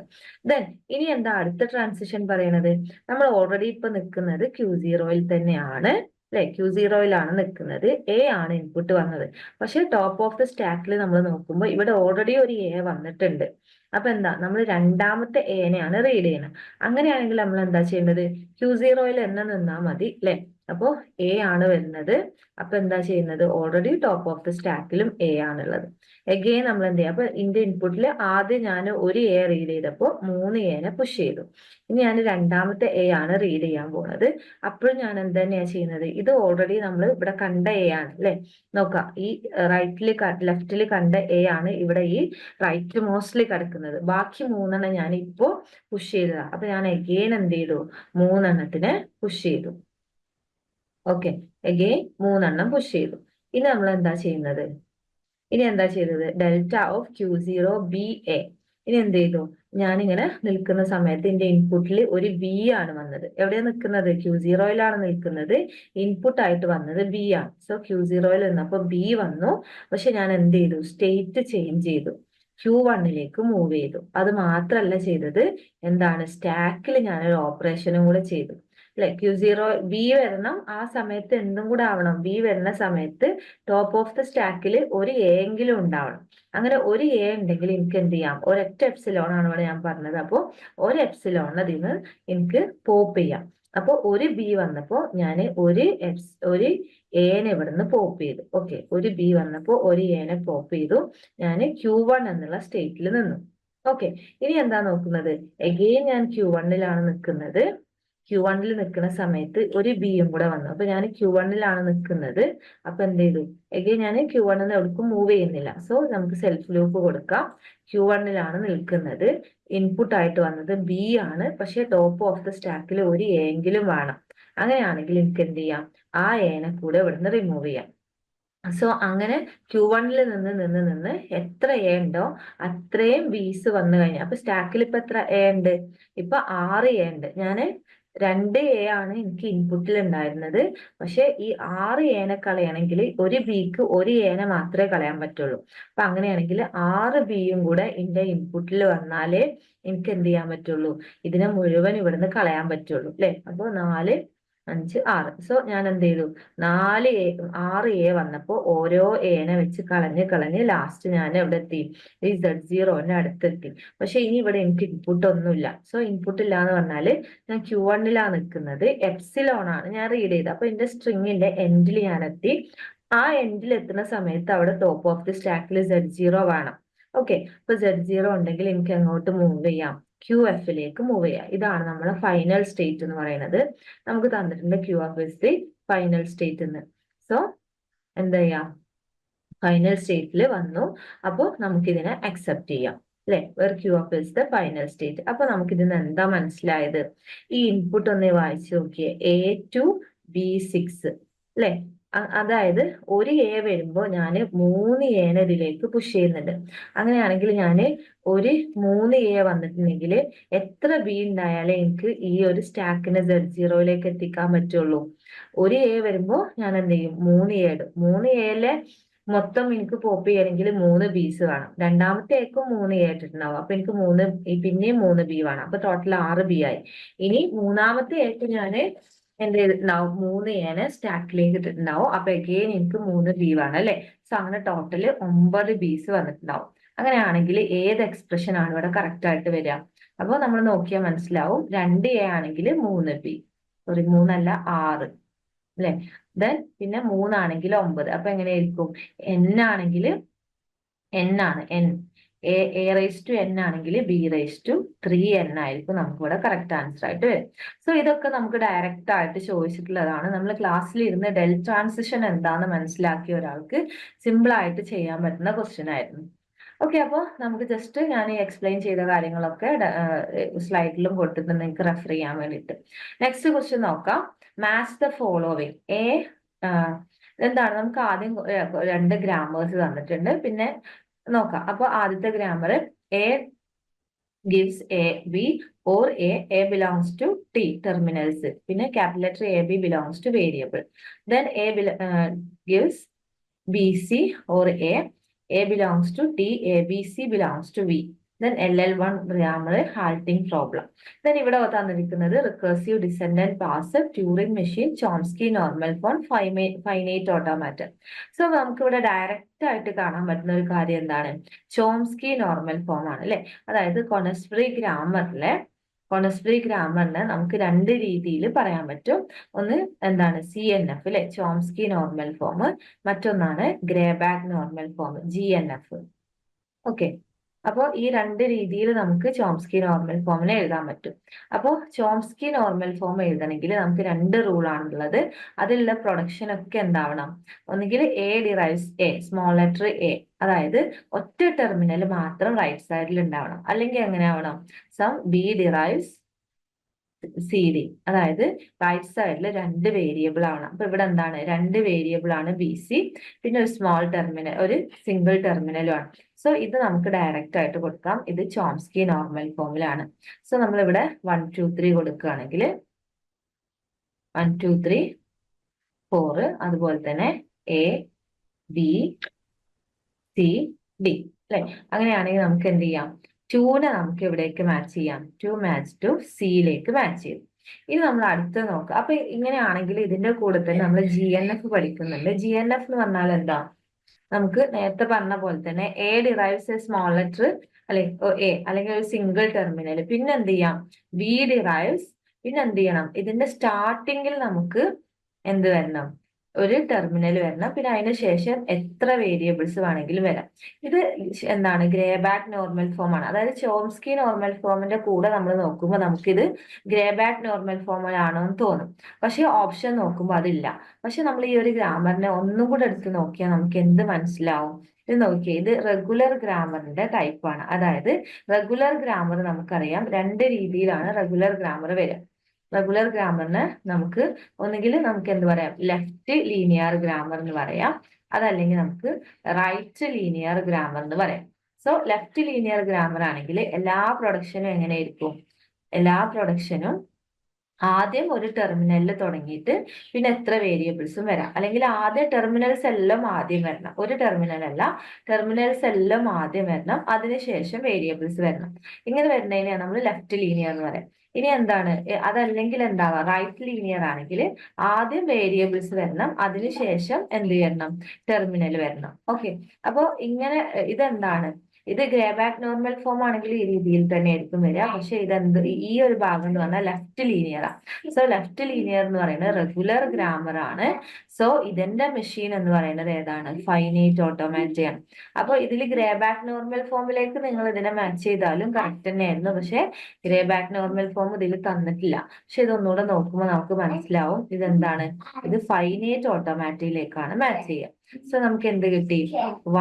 ദെൻ ഇനി എന്താ അടുത്ത ട്രാൻസിഷൻ പറയണത്, നമ്മൾ ഓൾറെഡി ഇപ്പൊ നിൽക്കുന്നത് Q0യിൽ തന്നെയാണ് അല്ലെ. Q0യിലാണ് നിൽക്കുന്നത്, എ ആണ് ഇൻപുട്ട് വന്നത്. പക്ഷെ ടോപ്പ് ഓഫ് ദി സ്റ്റാക്കിൽ നമ്മൾ നോക്കുമ്പോൾ ഇവിടെ ഓൾറെഡി ഒരു എ വന്നിട്ടുണ്ട്. അപ്പൊ എന്താ, നമ്മൾ രണ്ടാമത്തെ എനെയാണ് റീഡ് ചെയ്യുന്നത്. അങ്ങനെയാണെങ്കിൽ നമ്മൾ എന്താ ചെയ്യേണ്ടത്, Q0യിൽ തന്നെ നിന്നാൽ മതി അല്ലെ. അപ്പോ എ ആണ് വരുന്നത്. അപ്പൊ എന്താ ചെയ്യുന്നത്, ഓൾറെഡി ടോപ്പ് ഓഫ് ദി സ്റ്റാക്കിലും എ ആണുള്ളത്. എഗെയിൻ നമ്മൾ എന്ത് ചെയ്യാം, അപ്പൊ ഇതിന്റെ ഇൻപുട്ടിൽ ആദ്യം ഞാൻ ഒരു എ റീഡ് ചെയ്തപ്പോൾ 3 Aനെ പുഷ് ചെയ്തു. ഇനി ഞാൻ രണ്ടാമത്തെ എ ആണ് റീഡ് ചെയ്യാൻ പോകുന്നത്. അപ്പോഴും ഞാൻ എന്ത് തന്നെയാ ചെയ്യുന്നത്, ഇത് ഓൾറെഡി നമ്മൾ ഇവിടെ കണ്ട എ ആണ് അല്ലെ. നോക്കാം, ഈ ലെഫ്റ്റിൽ കണ്ട എ ആണ് ഇവിടെ ഈ റൈറ്റ് മോസ്റ്റ്ലി കിടക്കുന്നത്. ബാക്കി 3 ഞാൻ ഇപ്പോ പുഷ് ചെയ്തതാ. അപ്പൊ ഞാൻ എഗെയിൻ എന്ത് ചെയ്തു, 3 പുഷ് ചെയ്തു. ഓക്കെ. എഗെയിൻ 3 പുഷ് ചെയ്തു. ഇനി നമ്മൾ എന്താ ചെയ്യുന്നത്, ഇനി എന്താ ചെയ്തത്, ഡെൽറ്റ ഓഫ് Q0BA. ഇനി എന്ത് ചെയ്തു, ഞാനിങ്ങനെ നിൽക്കുന്ന സമയത്ത് എന്റെ ഇൻപുട്ടിൽ ഒരു ബി ആണ് വന്നത്. എവിടെയാണ് നിൽക്കുന്നത്, Q0യിലാണ് നിൽക്കുന്നത്. ഇൻപുട്ട് ആയിട്ട് വന്നത് ബി ആണ്. സോ Q0യിൽ നിന്നപ്പോ ബി വന്നു. പക്ഷെ ഞാൻ എന്ത് ചെയ്തു, സ്റ്റേറ്റ് ചേഞ്ച് ചെയ്തു, Q1ലേക്ക് മൂവ് ചെയ്തു. അത് മാത്രല്ല ചെയ്തത്, എന്താണ്, സ്റ്റാക്കിൽ ഞാനൊരു ഓപ്പറേഷനും കൂടെ ചെയ്തു. അല്ലെ, Q0 ബി വരണം. ആ സമയത്ത് എന്തും കൂടെ ആവണം, ബി വരുന്ന സമയത്ത് ടോപ്പ് ഓഫ് ദ സ്റ്റാക്കിൽ ഒരു എ എങ്കിലും ഉണ്ടാവണം. അങ്ങനെ ഒരു എ ഉണ്ടെങ്കിൽ എനിക്ക് എന്ത് ചെയ്യാം, ഒരൊറ്റ എപ്സിലോൺ ആണ് ഇവിടെ ഞാൻ പറഞ്ഞത്. അപ്പോൾ ഒരു എപ്സിലോൺ അതിന് എനിക്ക് പോപ്പ് ചെയ്യാം. അപ്പൊ ഒരു ബി വന്നപ്പോ ഞാൻ ഒരു എനെ ഇവിടുന്ന് പോപ്പ് ചെയ്തു. ഓക്കെ, ഒരു ബി വന്നപ്പോ ഒരു എനെ പോപ്പ് ചെയ്തു. ഞാൻ Q1 എന്നുള്ള സ്റ്റേറ്റിൽ നിന്നു. ഓക്കെ, ഇനി എന്താ നോക്കുന്നത്, എഗെയിൻ ഞാൻ Q1ലാണ് നിൽക്കുന്നത്. Q1ൽ നിൽക്കുന്ന സമയത്ത് ഒരു ബിയും കൂടെ വന്നു. അപ്പൊ ഞാൻ Q1ലാണ് നിൽക്കുന്നത്. അപ്പൊ എന്ത് ചെയ്തു, എഗെയിൻ ഞാൻ Q1ന്ന് എവിടേക്കും മൂവ് ചെയ്യുന്നില്ല. സോ നമുക്ക് സെൽഫ് ലൂപ്പ് കൊടുക്കാം. Q1ലാണ് നിൽക്കുന്നത്. ഇൻപുട്ട് ആയിട്ട് വന്നത് ബി ആണ്. പക്ഷെ ടോപ്പ് ഓഫ് ദ സ്റ്റാക്കിൽ ഒരു എ എങ്കിലും വേണം. അങ്ങനെയാണെങ്കിൽ എനിക്ക് എന്ത് ചെയ്യാം, ആ എനെ കൂടെ ഇവിടുന്ന് റിമൂവ് ചെയ്യാം. സോ അങ്ങനെ Q1ൽ നിന്ന് എത്ര എ ഉണ്ടോ അത്രയും ബീസ് വന്നു കഴിഞ്ഞാൽ, അപ്പൊ സ്റ്റാക്കിൽ ഇപ്പൊ എത്ര എ ഉണ്ട്, ഇപ്പൊ 6 എ ഉണ്ട്. ഞാന് 2 എ ആണ് എനിക്ക് ഇൻപുട്ടിൽ ഉണ്ടായിരുന്നത്. പക്ഷെ ഈ 6 എനെ കളയണമെങ്കിൽ ഒരു ബിക്ക് ഒരു എനെ മാത്രമേ കളയാൻ പറ്റുള്ളൂ. അപ്പൊ അങ്ങനെയാണെങ്കിൽ 6 ബിയും കൂടെ എന്റെ ഇൻപുട്ടിൽ വന്നാലേ എനിക്ക് എന്ത് ചെയ്യാൻ പറ്റുള്ളൂ, ഇതിനെ മുഴുവൻ ഇവിടുന്ന് കളയാൻ പറ്റുള്ളൂ അല്ലെ. അപ്പൊ 4, 5, 6. സോ ഞാൻ എന്ത് ചെയ്തു, 6 എ വന്നപ്പോ ഓരോ എനെ വെച്ച് കളഞ്ഞ് ലാസ്റ്റ് ഞാൻ എവിടെ എത്തി, ഈ Z0ന്റെ അടുത്തെത്തി. പക്ഷെ ഇനി ഇവിടെ എനിക്ക് ഇൻപുട്ട് ഒന്നുമില്ല. സോ ഇൻപുട്ട് ഇല്ല എന്ന് പറഞ്ഞാല് ഞാൻ Q1ലാണ് നിൽക്കുന്നത്. എപ്സിലോൺ ആണ് ഞാൻ റീഡ് ചെയ്തത്. അപ്പൊ എന്റെ സ്ട്രിങ്ങിന്റെ എൻഡിൽ ഞാൻ എത്തി. ആ എൻഡിൽ എത്തുന്ന സമയത്ത് അവിടെ ടോപ്പ് ഓഫ് ദി സ്റ്റാക്കിൽ Z0 വേണം. ഓക്കെ, അപ്പൊ Z0 ഉണ്ടെങ്കിൽ എനിക്ക് അങ്ങോട്ട് മൂവ് ചെയ്യാം, QFലേക്ക് മൂവ് ചെയ്യാം. ഇതാണ് നമ്മുടെ ഫൈനൽ സ്റ്റേറ്റ് എന്ന് പറയുന്നത്. നമുക്ക് തന്നിട്ടുണ്ട് QF is the final state എന്ന്. സോ എന്താ ചെയ്യാം, ഫൈനൽ സ്റ്റേറ്റിൽ വന്നു. അപ്പോൾ നമുക്കിതിനെ അക്സെപ്റ്റ് ചെയ്യാം അല്ലെ, where QF is the final state. അപ്പൊ നമുക്കിതിന് എന്താ മനസ്സിലായത്, ഈ ഇൻപുട്ട് ഒന്ന് വായിച്ചു നോക്കിയേ, A to B6 അല്ലെ. അതായത് ഒരു എ വരുമ്പോ ഞാൻ 3 എനെ ഇതിലേക്ക് പുഷ് ചെയ്യുന്നുണ്ട്. അങ്ങനെയാണെങ്കിൽ ഞാൻ ഒരു 3 എ വന്നിട്ടുണ്ടെങ്കിൽ എത്ര ബി ഉണ്ടായാലേ എനിക്ക് ഈ ഒരു സ്റ്റാക്കിനെ Z0യിലേക്ക് എത്തിക്കാൻ പറ്റുള്ളൂ. ഒരു എ വരുമ്പോ ഞാൻ എന്ത് ചെയ്യും, 3 എ ഇടും. 3 എയിലെ മൊത്തം എനിക്ക് പോപ്പ് ചെയ്യണമെങ്കിൽ 3 ബീസ് വേണം. രണ്ടാമത്തെ എക്കും 3 എ ഇട്ടിട്ടുണ്ടാവും. അപ്പൊ എനിക്ക് പിന്നെയും 3 ബി വേണം. അപ്പൊ ടോട്ടൽ 6 ബി ആയി. ഇനി മൂന്നാമത്തെ എക്ക് ഞാൻ എന്ത് ചെയ്തിട്ടുണ്ടാവും, 3 എനെ സ്റ്റാക്കിലേക്ക് ഇട്ടിട്ടുണ്ടാവും. അപ്പൊ എഗെയിൻ എനിക്ക് 3 ബി വേണം അല്ലെ. സോ അങ്ങനെ ടോട്ടല് 9 ബീസ് വന്നിട്ടുണ്ടാവും. അങ്ങനെയാണെങ്കിൽ ഏത് എക്സ്പ്രഷൻ ആണ് ഇവിടെ കറക്റ്റ് ആയിട്ട് വരിക? അപ്പൊ നമ്മൾ നോക്കിയാൽ മനസ്സിലാവും, 2 എ ആണെങ്കിൽ 3 ബി, സോറി 3 അല്ല 6 അല്ലെ. ദെൻ പിന്നെ 3 ആണെങ്കിൽ 9. അപ്പൊ എങ്ങനെയായിരിക്കും, n ആണെങ്കിൽ n ആണ്, a raised to n ആണെങ്കിൽ b raised to 3n ആയിരിക്കും നമുക്ക് ഇവിടെ കറക്റ്റ് ആൻസർ ആയിട്ട് വരും. സോ ഇതൊക്കെ നമുക്ക് ഡയറക്റ്റ് ആയിട്ട് ചോദിച്ചിട്ടുള്ളതാണ്. നമ്മൾ ക്ലാസ്സിൽ ഇരുന്ന് ഡെൽ ട്രാൻസിഷൻ എന്താണെന്ന് മനസ്സിലാക്കിയ ഒരാൾക്ക് സിമ്പിൾ ആയിട്ട് ചെയ്യാൻ പറ്റുന്ന ക്വസ്റ്റ്യൻ ആയിരുന്നു. ഓക്കെ, അപ്പോൾ നമുക്ക് ജസ്റ്റ് ഞാൻ ഈ എക്സ്പ്ലെയിൻ ചെയ്ത കാര്യങ്ങളൊക്കെ സ്ലൈഡിലും കൊടുത്തിട്ട് നിങ്ങൾക്ക് റെഫർ ചെയ്യാൻ വേണ്ടിയിട്ട്. നെക്സ്റ്റ് ക്വസ്റ്റ്യൻ നോക്കാം. Match the following. എന്താണ്, നമുക്ക് ആദ്യം 2 ഗ്രാമേഴ്സ് തന്നിട്ടുണ്ട്. പിന്നെ നോക്കാം. അപ്പൊ ആദ്യത്തെ grammar A gives A B or A belongs to T terminals. പിന്നെ capital letter AB belongs to variable. Then gives BC or A belongs to T, ABC belongs to V. Then LL1 grammar halting problem. Then ഇവിടെ തന്നിരിക്കുന്നത് recursive descendant parser, Turing machine, Chomsky normal form, finite automata. So നമുക്ക് ഇവിടെ ഡയറക്റ്റ് ആയിട്ട് കാണാൻ പറ്റുന്ന ഒരു കാര്യം എന്താണ്, ചോംസ്കി നോർമൽ ഫോം ആണ് അല്ലെ. അതായത് കൊണസ്പ്രി ഗ്രാമറിനെ നമുക്ക് 2 രീതിയിൽ പറയാൻ പറ്റും. ഒന്ന് എന്താണ്, CNF അല്ലെ, ചോംസ്കി നോർമൽ ഫോം. മറ്റൊന്നാണ് ഗ്രേബാക്ക് നോർമൽ ഫോം, GNF. ഓക്കെ, അപ്പോൾ ഈ 2 രീതിയിൽ നമുക്ക് ചോംസ്കി നോർമൽ ഫോമിനെ എഴുതാൻ പറ്റും. അപ്പോൾ ചോംസ്കി നോർമൽ ഫോം എഴുതണമെങ്കിൽ നമുക്ക് 2 റൂൾ ആണുള്ളത്. അതിലുള്ള പ്രൊഡക്ഷൻ ഒക്കെ എന്താവണം, ഒന്നുകിൽ A derives A, small letter A, അതായത് ഒറ്റ ടെർമിനൽ മാത്രം റൈറ്റ് സൈഡിൽ ഉണ്ടാവണം. അല്ലെങ്കിൽ എങ്ങനെ ആവണം, സം B ഡിറൈവ്സ് CD, അതായത് റൈറ്റ് സൈഡിൽ 2 വേരിയബിൾ ആണ്. അപ്പൊ ഇവിടെ എന്താണ്, 2 വേരിയബിൾ ആണ് BC, പിന്നെ ഒരു സ്മോൾ ടെർമിനൽ, ഒരു സിംഗിൾ ടെർമിനലും ആണ്. സോ ഇത് നമുക്ക് ഡയറക്റ്റ് ആയിട്ട് കൊടുക്കാം. ഇത് ചോംസ്കി നോർമൽ ഫോമിലാണ്. സോ നമ്മൾ ഇവിടെ 1 2 3 കൊടുക്കുകയാണെങ്കിൽ 1 2 3 4, അതുപോലെ തന്നെ A B C D അല്ലെ. അങ്ങനെയാണെങ്കിൽ നമുക്ക് എന്ത് ചെയ്യാം, 2നെ നമുക്ക് എവിടേക്ക് മാച്ച് ചെയ്യാം, 2 മാച്ച് ടു സിയിലേക്ക് മാച്ച് ചെയ്യും. ഇനി നമ്മൾ അടുത്ത് നോക്കുക. അപ്പൊ ഇങ്ങനെയാണെങ്കിൽ ഇതിന്റെ കൂടെ തന്നെ നമ്മൾ GNF പഠിക്കുന്നുണ്ട്. GNF എന്ന് പറഞ്ഞാൽ എന്താ? നമുക്ക് നേരത്തെ പറഞ്ഞ പോലെ തന്നെ A derives A small letter A അല്ലെങ്കിൽ ഒരു സിംഗിൾ ടെർമിനൽ, പിന്നെ എന്ത് ചെയ്യാം, ബി ഡിറൈവ്സ്, പിന്നെ എന്ത് ചെയ്യണം, ഇതിന്റെ സ്റ്റാർട്ടിങ്ങിൽ നമുക്ക് എന്ത് വരണം, ഒരു ടെർമിനൽ വരണം, പിന്നെ അതിന് ശേഷം എത്ര വേരിയബിൾസ് വേണമെങ്കിലും വരാം. ഇത് എന്താണ്, ഗ്രേ ബാക്ക് നോർമൽ ഫോം ആണ്. അതായത് ചോംസ്കി നോർമൽ ഫോമിന്റെ കൂടെ നമ്മൾ നോക്കുമ്പോൾ നമുക്കിത് ഗ്രേ ബാക്ക് നോർമൽ ഫോമിലാണോ എന്ന് തോന്നും. പക്ഷെ ഓപ്ഷൻ നോക്കുമ്പോൾ അതില്ല. പക്ഷെ നമ്മൾ ഈ ഒരു ഗ്രാമറിനെ ഒന്നും കൂടെ എടുത്ത് നോക്കിയാൽ നമുക്ക് എന്ത് മനസ്സിലാവും? ഇത് നോക്കിയേ, ഇത് റെഗുലർ ഗ്രാമറിന്റെ ടൈപ്പാണ്. അതായത് റെഗുലർ ഗ്രാമർ നമുക്കറിയാം, രണ്ട് രീതിയിലാണ് റെഗുലർ ഗ്രാമർ വരിക. റെഗുലർ ഗ്രാമറിന് നമുക്ക് ഒന്നുകിൽ നമുക്ക് എന്ത് പറയാം, ലെഫ്റ്റ് ലീനിയർ ഗ്രാമർ എന്ന് പറയാം, അതല്ലെങ്കിൽ നമുക്ക് റൈറ്റ് ലീനിയർ ഗ്രാമർ എന്ന് പറയാം. സോ ലെഫ്റ്റ് ലീനിയർ ഗ്രാമർ ആണെങ്കിൽ എല്ലാ പ്രൊഡക്ഷനും എങ്ങനെയായിരിക്കും? എല്ലാ പ്രൊഡക്ഷനും ആദ്യം ഒരു ടെർമിനലിൽ തുടങ്ങിയിട്ട് പിന്നെ എത്ര വേരിയബിൾസും വരാം. അല്ലെങ്കിൽ ആദ്യം ടെർമിനൽസ് എല്ലാം ആദ്യം വരണം, ഒരു ടെർമിനൽ അല്ല, ടെർമിനൽസ് എല്ലാം ആദ്യം വരണം, അതിനുശേഷം വേരിയബിൾസ് വരണം. ഇങ്ങനെ വരുന്നതിനെയാണ് നമ്മൾ ലെഫ്റ്റ് ലീനിയർ എന്ന് പറയാം. ഇനി എന്താണ്, അതല്ലെങ്കിൽ എന്താവാം, റൈറ്റ് ലീനിയർ ആണെങ്കിൽ ആദ്യം വേരിയബിൾസ് വരണം, അതിനുശേഷം എന്ത് ചെയ്യണം, ടെർമിനൽ വരണം. ഓക്കെ, അപ്പോ ഇങ്ങനെ ഇതെന്താണ്, ഇത് ഗ്രേ ബാക്ക് നോർമൽ ഫോം ആണെങ്കിൽ ഈ രീതിയിൽ തന്നെ ആയിരിക്കും വരിക. പക്ഷെ ഇതെന്ത്, ഈ ഒരു ഭാഗം എന്ന് പറഞ്ഞാൽ ലെഫ്റ്റ് ലീനിയറാണ്. സോ ലെഫ്റ്റ് ലീനിയർ എന്ന് പറയുന്നത് റെഗുലർ ഗ്രാമർ ആണ്. സോ ഇതിന്റെ മെഷീൻ എന്ന് പറയുന്നത് ഏതാണ്? ഫൈനൈറ്റ് ഓട്ടോമാറ്റി ആണ്. അപ്പൊ ഇതിൽ ഗ്രേ ബാക്ക് നോർമൽ ഫോമിലേക്ക് നിങ്ങൾ ഇതിനെ മാച്ച് ചെയ്താലും കറക്റ്റ് തന്നെയായിരുന്നു. പക്ഷെ ഗ്രേ ബാക്ക് നോർമൽ ഫോം ഇതിൽ തന്നിട്ടില്ല. പക്ഷെ ഇതൊന്നുകൂടെ നോക്കുമ്പോൾ നമുക്ക് മനസ്സിലാവും ഇതെന്താണ്, ഇത് ഫൈനൈറ്റ് ഓട്ടോമാറ്റിയിലേക്കാണ് മാച്ച് ചെയ്യുക. സോ നമുക്ക് എന്ത് കിട്ടി?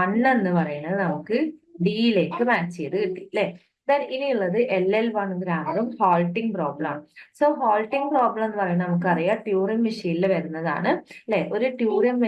1 എന്ന് പറയുന്നത് നമുക്ക് ഡിയിലേക്ക് മാച്ച് ചെയ്ത് കിട്ടി അല്ലെ. ദെൻ ഇനിയുള്ളത് LL1 ഗ്രാമറും ഹോൾട്ടിംഗ് പ്രോബ്ലം ആണ്. സോ ഹോൾട്ടിംഗ് പ്രോബ്ലം എന്ന് പറയുന്നത് നമുക്കറിയാം ട്യൂറിംഗ് മെഷീനിൽ വരുന്നതാണ് അല്ലെ. ഒരു ട്യൂറിംഗ്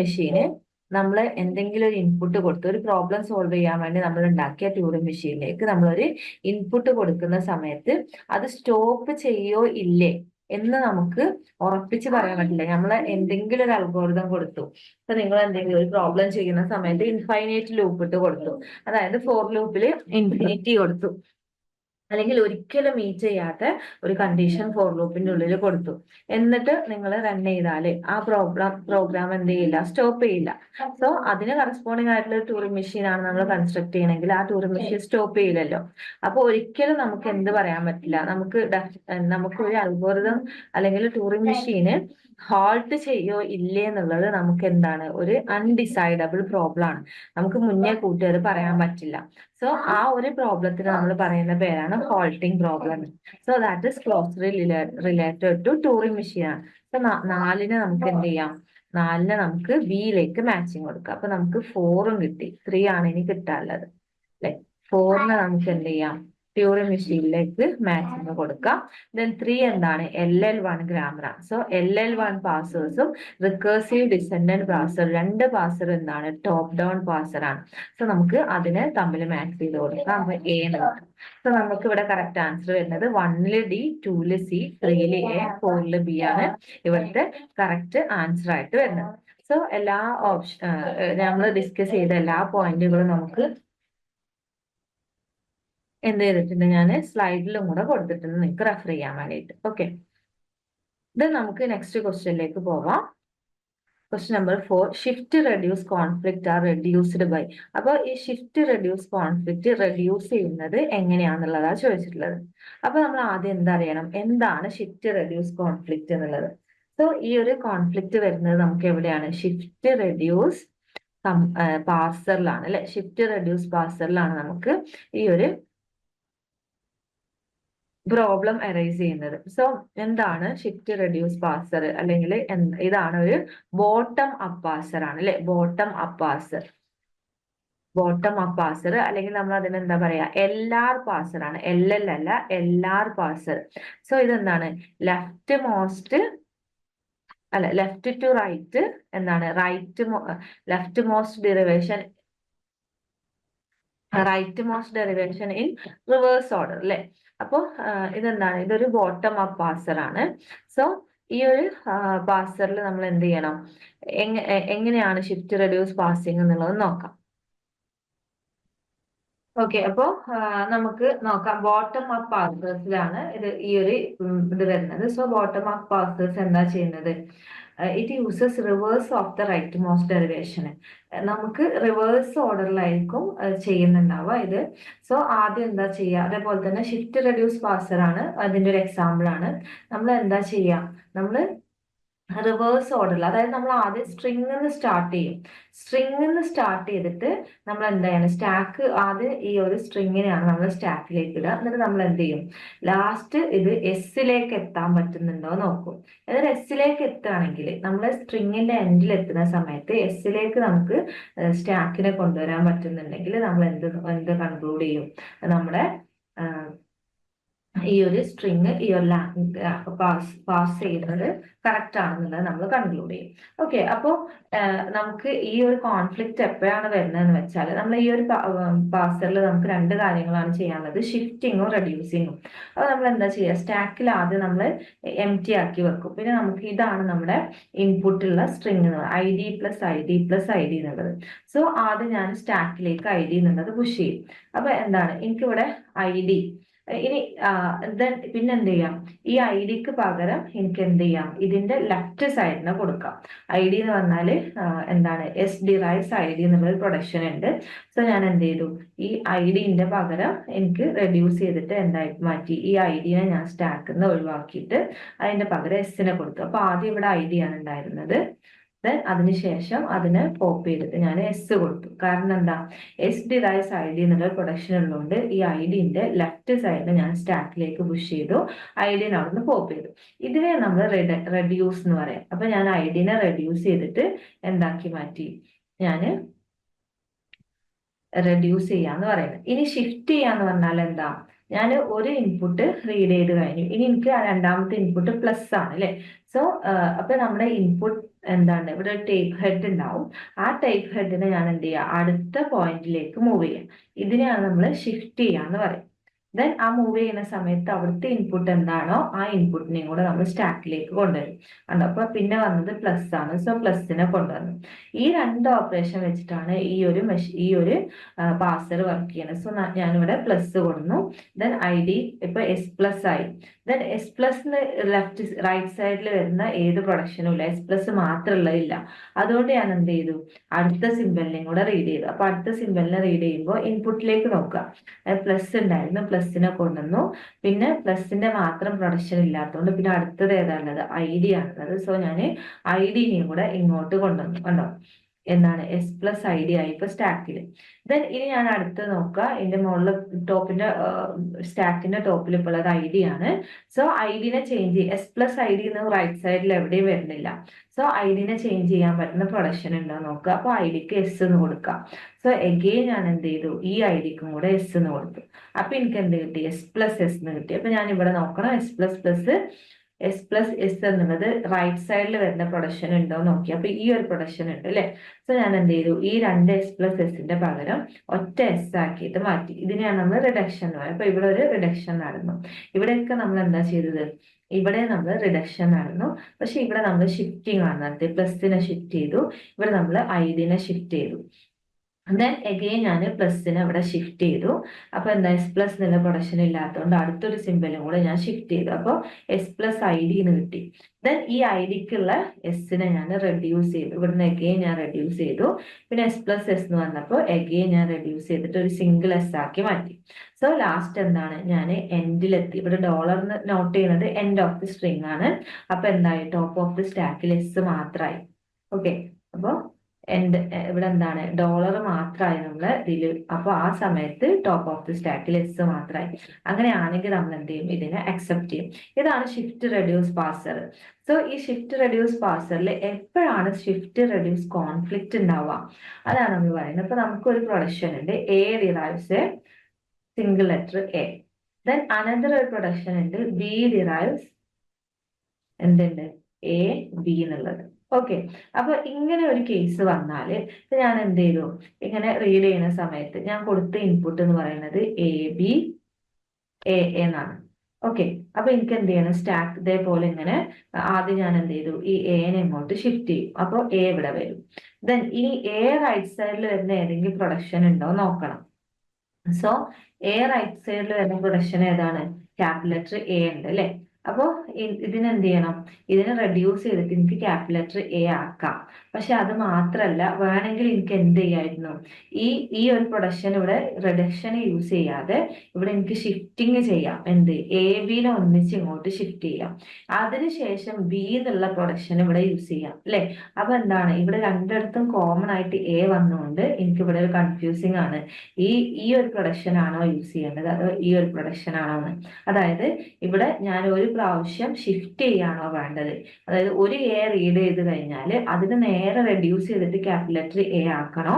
മെഷീന് നമ്മൾ എന്തെങ്കിലും ഒരു ഇൻപുട്ട് കൊടുത്ത് ഒരു പ്രോബ്ലം സോൾവ് ചെയ്യാൻ വേണ്ടി നമ്മൾ ഉണ്ടാക്കിയ ട്യൂറിംഗ് മെഷീനിലേക്ക് നമ്മളൊരു ഇൻപുട്ട് കൊടുക്കുന്ന സമയത്ത് അത് സ്റ്റോപ്പ് ചെയ്യോ ഇല്ലേ എന്ന് നമുക്ക് ഉറപ്പിച്ച് പറയാൻ പറ്റില്ല. നമ്മൾ എന്തെങ്കിലും ഒരു അൽഗോരിതം കൊടുത്തു, ഇപ്പൊ നിങ്ങൾ എന്തെങ്കിലും ഒരു പ്രോബ്ലം ചെയ്യുന്ന സമയത്ത് ഇൻഫൈനൈറ്റ് ലൂപ്പ് ഇട്ട് കൊടുത്തു, അതായത് ഫോർ ലൂപ്പിൽ ഇൻഫിനിറ്റി കൊടുത്തു, അല്ലെങ്കിൽ ഒരിക്കലും മീറ്റ് ചെയ്യാത്ത ഒരു കണ്ടീഷൻ ഫോർ ലൂപ്പിന്റെ ഉള്ളിൽ കൊടുത്തു, എന്നിട്ട് നിങ്ങൾ റൺ ചെയ്താൽ ആ പ്രോഗ്രാം എന്ത് ചെയ്യില്ല, സ്റ്റോപ്പ് ചെയ്യില്ല. സോ അതിന് കറസ്പോണ്ടിങ് ആയിട്ടുള്ള ഒരു ടൂറിംഗ് മെഷീൻ ആണ് നമ്മൾ കൺസ്ട്രക്ട് ചെയ്യണമെങ്കിൽ ആ ടൂറിംഗ് മെഷീൻ സ്റ്റോപ്പ് ചെയ്യില്ലല്ലോ. അപ്പൊ ഒരിക്കലും നമുക്ക് എന്ത് പറയാൻ പറ്റില്ല, നമുക്ക് ഒരു അൽഗോരിതം അല്ലെങ്കിൽ ടൂറിംഗ് മെഷീന് ഹോൾട്ട് ചെയ്യോ ഇല്ലേ എന്നുള്ളത് നമുക്ക് എന്താണ്, ഒരു അൺഡിസൈഡബിൾ പ്രോബ്ലം ആണ്. നമുക്ക് മുന്നേ കൂട്ടുകാർ പറയാൻ പറ്റില്ല. സോ ആ ഒരു പ്രോബ്ലത്തിന് നമ്മൾ പറയുന്ന പേരാണ് halting problem. So that is closely related to Turing machine ആണ്. സോ 4ന് നമുക്ക് എന്ത് ചെയ്യാം, 4ന് നമുക്ക് ബിയിലേക്ക് മാച്ചിങ് കൊടുക്കാം. അപ്പൊ നമുക്ക് 4ഉം കിട്ടി, 3 ആണ് ഇനി കിട്ടാനുള്ളത് അല്ലെ. 4ന് നമുക്ക് എന്ത് ചെയ്യാം, ട്യൂറിംഗ് മെഷീനിലേക്ക് മാച്ചിങ് കൊടുക്കാം. ദെൻ 3 എന്താണ്, LL1 ഗ്രാമറാണ്. സോ LL1 പാസേഴ്സും റിക്കേഴ്സീവ് ഡിസെൻഡന്റ് പാസർ, രണ്ട് പാസർ എന്താണ്, ടോപ്പ് ഡൗൺ പാസർ ആണ്. സോ നമുക്ക് അതിനെ തമ്മിൽ മാച്ച് ചെയ്ത് കൊടുക്കാം. അപ്പൊ A എന്ന് കിട്ടും. സോ നമുക്ക് ഇവിടെ കറക്റ്റ് ആൻസർ വരുന്നത് 1ല് D, 2ല് C, 3ല് A, 4ല് B ആണ് ഇവിടുത്തെ കറക്റ്റ് ആൻസർ ആയിട്ട് വരുന്നത്. സോ എല്ലാ നമ്മൾ ഡിസ്കസ് ചെയ്ത എല്ലാ പോയിന്റുകളും നമുക്ക് എന്ത് ചെയ്തിട്ടുണ്ട്, ഞാൻ സ്ലൈഡിലും കൂടെ കൊടുത്തിട്ടുണ്ട് നിങ്ങൾക്ക് റെഫർ ചെയ്യാൻ വേണ്ടിയിട്ട്. ഓക്കെ, ഇത് നമുക്ക് നെക്സ്റ്റ് ക്വസ്റ്റ്യനിലേക്ക് പോവാം. Question number 4, shift reduce conflict are reduced by. അപ്പൊ ഈ ഷിഫ്റ്റ് റെഡ്യൂസ് കോൺഫ്ലിക്റ്റ് റെഡ്യൂസ് ചെയ്യുന്നത് എങ്ങനെയാണെന്നുള്ളതാണ് ചോദിച്ചിട്ടുള്ളത്. അപ്പൊ നമ്മൾ ആദ്യം എന്തറിയണം, എന്താണ് ഷിഫ്റ്റ് റെഡ്യൂസ് കോൺഫ്ലിക്റ്റ് എന്നുള്ളത്. സോ ഈ ഒരു കോൺഫ്ലിക്റ്റ് വരുന്നത് നമുക്ക് എവിടെയാണ്, ഷിഫ്റ്റ് റെഡ്യൂസ് പാർസറിലാണ് അല്ലെ. ഷിഫ്റ്റ് റെഡ്യൂസ് പാർസറിലാണ് നമുക്ക് ഈ ഒരു പ്രോബ്ലം അറൈസ് ചെയ്യുന്നത്. സോ എന്താണ് ഷിഫ്റ്റ് റെഡ്യൂസ് പാർസർ, അല്ലെങ്കിൽ ഇതാണ് ഒരു ബോട്ടം അപ്പ് പാർസർ ആണ് അല്ലെ. ബോട്ടം അപ്പ് പാർസർ അല്ലെങ്കിൽ നമ്മൾ അതിന് എന്താ പറയാ, LR പാർസർ ആണ്, LL അല്ല, LR പാർസർ. സോ ഇതെന്താണ്, ലെഫ്റ്റ് ടു റൈറ്റ് എന്താണ്, left most derivation in reverse order അല്ലെ. അപ്പോ ഇതെന്താണ്, ഇതൊരു ബോട്ടം അപ്പ് പാർസർ ആണ്. സോ ഈ ഒരു പാർസറിൽ നമ്മൾ എന്ത് ചെയ്യണം, എങ്ങനെയാണ് ഷിഫ്റ്റ് റെഡ്യൂസ് പാസിംഗ് എന്നുള്ളത് നോക്കാം. ഓക്കെ, അപ്പോ നമുക്ക് നോക്കാം. ബോട്ടം അപ്പ് പാസേഴ്സിലാണ് ഈ ഒരു ഇത് വരുന്നത്. സോ ബോട്ടം അപ്പ് പാസേഴ്സ് എന്താ ചെയ്യുന്നത്? It uses reverse of the rightmost derivation. നമുക്ക് റിവേഴ്സ് ഓർഡറിലായിരിക്കും ചെയ്യുന്നുണ്ടാവുക ഇത്. സോ ആദ്യം എന്താ ചെയ്യുക? അതേപോലെ തന്നെ ഷിഫ്റ്റ് റെഡ്യൂസ് പാസർ ആണ് അതിന്റെ ഒരു എക്സാമ്പിൾ ആണ്. നമ്മൾ എന്താ ചെയ്യുക? നമ്മൾ റിവേഴ്സ് ഓർഡറിൽ, അതായത് നമ്മൾ ആദ്യം സ്ട്രിങ്ങിൽ നിന്ന് സ്റ്റാർട്ട് ചെയ്യും. സ്ട്രിങ്ങിൽ നിന്ന് സ്റ്റാർട്ട് ചെയ്തിട്ട് നമ്മൾ എന്താണ് സ്റ്റാക്ക്, ആദ്യം ഈ ഒരു സ്ട്രിങ്ങിനെയാണ് നമ്മൾ സ്റ്റാക്കിലേക്ക് ഇടുക. എന്നിട്ട് നമ്മൾ എന്ത് ചെയ്യും? ലാസ്റ്റ് ഇത് എസ്സിലേക്ക് എത്താൻ പറ്റുന്നുണ്ടോ നോക്കും. എന്നിട്ട് എസ്സിലേക്ക് എത്തുകയാണെങ്കിൽ നമ്മൾ സ്ട്രിങ്ങിന്റെ എൻഡിൽ എത്തുന്ന സമയത്ത് എസ്സിലേക്ക് നമുക്ക് സ്റ്റാക്കിനെ കൊണ്ടുവരാൻ പറ്റുന്നുണ്ടെങ്കിൽ നമ്മൾ എന്ത് കൺക്ലൂഡ് ചെയ്യും? നമ്മുടെ ഈ ഒരു സ്ട്രിങ് ഈ ഒരു പാസ് ചെയ്യുന്നത് കറക്റ്റ് ആണെന്നുള്ളത് നമ്മൾ കൺക്ലൂഡ് ചെയ്യും. ഓക്കെ, അപ്പോൾ നമുക്ക് ഈ ഒരു കോൺഫ്ലിക്റ്റ് എപ്പോഴാണ് വരുന്നതെന്ന് വെച്ചാൽ, നമ്മൾ ഈ ഒരു പാസറിൽ നമുക്ക് രണ്ട് കാര്യങ്ങളാണ് ചെയ്യാനുള്ളത്: ഷിഫ്റ്റിങ്ങും റെഡ്യൂസിങ്ങും. അപ്പോൾ നമ്മൾ എന്താ ചെയ്യുക? സ്റ്റാക്കിൽ ആദ്യം നമ്മൾ എം ടി ആക്കി വെക്കും. പിന്നെ നമുക്ക് ഇതാണ് നമ്മുടെ ഇൻപുട്ടുള്ള സ്ട്രിങ് ID+ID+ID എന്നുള്ളത്. സോ ആദ്യം ഞാൻ സ്റ്റാക്കിലേക്ക് ID എന്നുള്ളത് പുഷ് ചെയ്യും. അപ്പൊ എന്താണ് എനിക്കിവിടെ ID. ഇനി പിന്നെ എന്ത് ചെയ്യാം? ഈ ID പകരം എനിക്ക് എന്ത് ചെയ്യാം? ഇതിന്റെ ലെഫ്റ്റ് സൈഡിനെ കൊടുക്കാം. ID എന്ന് പറഞ്ഞാൽ എന്താണ്? എസ് ഡിറൈവ്സ് ID എന്നുള്ളൊരു പ്രൊഡക്ഷൻ ഉണ്ട്. സോ ഞാൻ എന്ത് ചെയ്തു? ഈ IDന്റെ പകരം എനിക്ക് റെഡ്യൂസ് ചെയ്തിട്ട് എന്തായി മാറ്റി? ഈ IDനെ ഞാൻ സ്റ്റാക്കിൽ നിന്ന് ഒഴിവാക്കിയിട്ട് അതിന്റെ പകരം എസ്സിനെ കൊടുത്തു. അപ്പൊ ആദ്യം ഇവിടെ ID ആണ് ഉണ്ടായിരുന്നത്. ദെൻ അതിനുശേഷം അതിനെ പോപ്പ് ചെയ്തിട്ട് ഞാൻ എസ് കൊടുത്തു. കാരണം എന്താ? എസ് ഡിറൈവ്സ് ID എന്നുള്ള പ്രൊഡക്ഷൻ ഉള്ളതുകൊണ്ട് ഈ IDന്റെ ലെഫ്റ്റ് സൈഡിൽ ഞാൻ സ്റ്റാക്കിലേക്ക് പുഷ് ചെയ്തു. IDനെ അവിടുന്ന് പോപ്പ് ചെയ്തു. ഇതിനെ നമ്മൾ റെഡ്യൂസ് എന്ന് പറയാം. അപ്പൊ ഞാൻ IDനെ റെഡ്യൂസ് ചെയ്തിട്ട് എന്താക്കി മാറ്റി? ഞാൻ റെഡ്യൂസ് ചെയ്യാന്ന് പറയുന്നത്. ഇനി ഷിഫ്റ്റ് ചെയ്യാന്ന് പറഞ്ഞാൽ എന്താ? ഞാൻ ഒരു ഇൻപുട്ട് റീഡ് ചെയ്ത് കഴിഞ്ഞു. ഇനി എനിക്ക് രണ്ടാമത്തെ ഇൻപുട്ട് പ്ലസ് ആണ് അല്ലെ? സോ അപ്പൊ നമ്മുടെ ഇൻപുട്ട് എന്താണ്? ഇവിടെ ടേക്ക് ഹെഡ് ഉണ്ടാവും. ആ ടേക്ക് ഹെഡിനെ ഞാൻ എന്ത് ചെയ്യുക? അടുത്ത പോയിന്റിലേക്ക് മൂവ് ചെയ്യാം. ഇതിനെയാണ് നമ്മൾ ഷിഫ്റ്റ് ചെയ്യാന്ന് പറയും. ദെൻ ആ മൂവ് ചെയ്യുന്ന സമയത്ത് അവിടുത്തെ ഇൻപുട്ട് എന്താണോ ആ ഇൻപുട്ടിനെയും കൂടെ നമ്മൾ സ്റ്റാക്കിലേക്ക് കൊണ്ടുവരും. കണ്ടോ? അപ്പൊ പിന്നെ വന്നത് പ്ലസ് ആണ്. സോ പ്ലസിനെ കൊണ്ടുവന്നു. ഈ രണ്ട് ഓപ്പറേഷൻ വെച്ചിട്ടാണ് ഈ ഒരു പാസർ വർക്ക് ചെയ്യുന്നത്. സോ ഞാനിവിടെ പ്ലസ് കൊടുന്നു. ദെൻ ID ഇപ്പൊ S+ ആയി. ദെൻ S+ റൈറ്റ് സൈഡിൽ വരുന്ന ഏത് പ്രൊഡക്ഷനും ഇല്ല, S+ മാത്രമുള്ളതില്ല. അതുകൊണ്ട് ഞാൻ എന്ത് ചെയ്തു? അടുത്ത സിമ്പലിനെയും കൂടെ റീഡ് ചെയ്തു. അപ്പൊ അടുത്ത സിമ്പലിനെ റീഡ് ചെയ്യുമ്പോൾ ഇൻപുട്ടിലേക്ക് നോക്കുക. പ്ലസ് ഉണ്ടായിരുന്നു, പ്ലസിനെ കൊണ്ടുവന്നു. പിന്നെ പ്ലസിന്റെ മാത്രം പ്രൊഡക്ഷൻ ഇല്ലാത്തതുകൊണ്ട് പിന്നെ അടുത്തത് ഏതാണുള്ളത്? ID ആണുള്ളത്. സോ ഞാൻ IDനെയും കൂടെ ഇങ്ങോട്ട് കൊണ്ടുവന്നു. കണ്ടോ? എന്താണ്? S+ID ആയി ഇപ്പൊ സ്റ്റാക്കിൽ. ദെൻ ഇനി ഞാൻ അടുത്ത് നോക്കുക. ഇതിന്റെ മുകളിൽ സ്റ്റാക്കിന്റെ ടോപ്പിൽ ഇപ്പോൾ ഉള്ളത് ID ആണ്. സോ IDനെ ചേഞ്ച് ചെയ്യും. S+ID എന്ന് റൈറ്റ് സൈഡിൽ എവിടെയും വരുന്നില്ല. സോ IDനെ ചേഞ്ച് ചെയ്യാൻ പറ്റുന്ന പ്രൊഡക്ഷൻ ഉണ്ടോ നോക്കുക. അപ്പൊ IDക്ക് S എന്ന് കൊടുക്കാം. സോ എഗെയിൻ ഞാൻ എന്ത് ചെയ്തു? ഈ IDക്കും കൂടെ S എന്ന് കൊടുത്തു. അപ്പൊ എനിക്ക് എന്ത് കിട്ടി? S+S എന്ന് കിട്ടി. അപ്പൊ ഞാൻ ഇവിടെ നോക്കണം. S+S എന്നുള്ളത് റൈറ്റ് സൈഡിൽ വരുന്ന പ്രൊഡക്ഷൻ ഉണ്ടോ നോക്കി. അപ്പൊ ഈ ഒരു പ്രൊഡക്ഷൻ ഉണ്ട് അല്ലെ? സോ ഞാൻ എന്ത് ചെയ്തു? ഈ രണ്ട് S+Sന്റെ പകരം ഒറ്റ S ആക്കിയിട്ട് മാറ്റി. ഇതിനെയാണ് നമ്മൾ റിഡക്ഷൻ എന്ന് പറയുന്നത്. അപ്പൊ ഇവിടെ ഒരു റിഡക്ഷൻ നടന്നു. ഇവിടെയൊക്കെ നമ്മൾ എന്താ ചെയ്തത്? ഇവിടെ നമ്മൾ റിഡക്ഷൻ നടന്നു. പക്ഷെ ഇവിടെ നമ്മൾ ഷിഫ്റ്റിംഗ് ആണ് നടത്തിയത്. പ്ലസിനെ ഷിഫ്റ്റ് ചെയ്തു. ഇവിടെ നമ്മൾ IDനെ ഷിഫ്റ്റ് ചെയ്തു. ദെൻ എഗെയിൻ ഞാൻ പ്ലസിനെ ഇവിടെ ഷിഫ്റ്റ് ചെയ്തു. അപ്പൊ എന്താ? S+ എന്നുള്ള പ്രൊഡക്ഷൻ ഇല്ലാത്തതുകൊണ്ട് അടുത്തൊരു സിമ്പലും കൂടെ ഞാൻ ഷിഫ്റ്റ് ചെയ്തു. അപ്പോൾ S+ID എന്ന് കിട്ടി. ദെൻ ഈ IDക്കുള്ള എസ്സിനെ ഞാൻ റെഡ്യൂസ് ചെയ്തു. ഇവിടുന്ന് എഗെയിൻ ഞാൻ റെഡ്യൂസ് ചെയ്തു. പിന്നെ S+S എന്ന് വന്നപ്പോൾ എഗെയിൻ ഞാൻ റെഡ്യൂസ് ചെയ്തിട്ട് ഒരു സിംഗിൾ S ആക്കി മാറ്റി. സോ ലാസ്റ്റ് എന്താണ്? ഞാൻ എൻഡിലെത്തി. ഇവിടെ ഡോളർ നോട്ട് ചെയ്യുന്നത് എൻഡ് ഓഫ് ദി സ്ട്രിങ് ആണ്. അപ്പൊ എന്തായി? ടോപ്പ് ഓഫ് ദി സ്റ്റാക്കിൽ S മാത്രമായി. ഓക്കെ, അപ്പൊ ഇവിടെ എന്താണ്? ഡോളർ മാത്രമായി നമ്മള് ഇതിൽ. അപ്പൊ ആ സമയത്ത് ടോപ്പ് ഓഫ് ദി സ്റ്റാക്കിൽ S മാത്രമായി. അങ്ങനെയാണെങ്കിൽ നമ്മൾ എന്ത് ചെയ്യും? ഇതിനെ അക്സെപ്റ്റ് ചെയ്യും. ഇതാണ് ഷിഫ്റ്റ് റെഡ്യൂസ് പാസർ. സോ ഈ ഷിഫ്റ്റ് റെഡ്യൂസ് പാസറിൽ എപ്പോഴാണ് ഷിഫ്റ്റ് റെഡ്യൂസ് കോൺഫ്ലിക്റ്റ് ഉണ്ടാവുക? അതാണ് നമ്മൾ പറയുന്നത്. ഇപ്പൊ നമുക്കൊരു പ്രൊഡക്ഷൻ ഉണ്ട്. A derives a single letter A. Then another ഒരു പ്രൊഡക്ഷൻ ഉണ്ട്. B derives എന്തുണ്ട്? AB എന്നുള്ളത്. ഓക്കെ, അപ്പൊ ഇങ്ങനെ ഒരു കേസ് വന്നാല് ഞാൻ എന്ത് ചെയ്തു? ഇങ്ങനെ റീഡ് ചെയ്യുന്ന സമയത്ത് ഞാൻ കൊടുത്ത ഇൻപുട്ട് എന്ന് പറയുന്നത് ABAA എന്നാണ്. ഓക്കെ, അപ്പൊ എനിക്ക് എന്ത് ചെയ്യണം? സ്റ്റാക്ക് ഇതേപോലെ ഇങ്ങനെ ആദ്യം ഞാൻ എന്ത് ചെയ്തു? ഈ Aനെ ഇങ്ങോട്ട് ഷിഫ്റ്റ് ചെയ്യും. അപ്പോൾ A ഇവിടെ വരും. ദെൻ ഇനി A റൈറ്റ് സൈഡിൽ വരുന്ന ഏതെങ്കിലും പ്രൊഡക്ഷൻ ഉണ്ടോ നോക്കണം. സോ എ റൈറ്റ് സൈഡിൽ വരുന്ന പ്രൊഡക്ഷൻ ഏതാണ്? ക്യാപിറ്റൽ ലെറ്റർ എ ഉണ്ട് അല്ലെ. അപ്പോ ഇതിനെന്ത് ചെയ്യണം? ഇതിനെ റെഡ്യൂസ് ചെയ്തിട്ട് എനിക്ക് ക്യാപിറ്റൽ ലെറ്റർ എ ആക്കാം. പക്ഷെ അത് മാത്രല്ല, വേണമെങ്കിൽ എനിക്ക് എന്ത് ചെയ്യായിരുന്നു? ഈ ഒരു പ്രൊഡക്ഷൻ ഇവിടെ റിഡക്ഷൻ യൂസ് ചെയ്യാതെ ഇവിടെ എനിക്ക് ഷിഫ്റ്റിങ് ചെയ്യാം. എന്ത്? എ ബിനെ ഒന്നിച്ച് ഇങ്ങോട്ട് ഷിഫ്റ്റ് ചെയ്യാം. അതിനുശേഷം ബി എന്നുള്ള പ്രൊഡക്ഷൻ ഇവിടെ യൂസ് ചെയ്യാം അല്ലെ. അപ്പൊ എന്താണ്? ഇവിടെ രണ്ടിടത്തും കോമൺ ആയിട്ട് എ വന്നുകൊണ്ട് എനിക്ക് ഇവിടെ ഒരു കൺഫ്യൂസിങ് ആണ്. ഈ ഈ ഒരു പ്രൊഡക്ഷൻ ആണോ യൂസ് ചെയ്യേണ്ടത്, അതോ ഈ ഒരു പ്രൊഡക്ഷൻ ആണോ എന്ന്. അതായത് ഇവിടെ ഞാൻ ഒരു പ്രാവശ്യം ഷിഫ്റ്റ് ചെയ്യാണോ വേണ്ടത്? അതായത് ഒരു എ റീഡ് ചെയ്ത് കഴിഞ്ഞാൽ അതിന് നേരെ റെഡ്യൂസ് ചെയ്തിട്ട് ക്യാപിറ്റൽ ലെറ്റർ എ ആക്കണോ,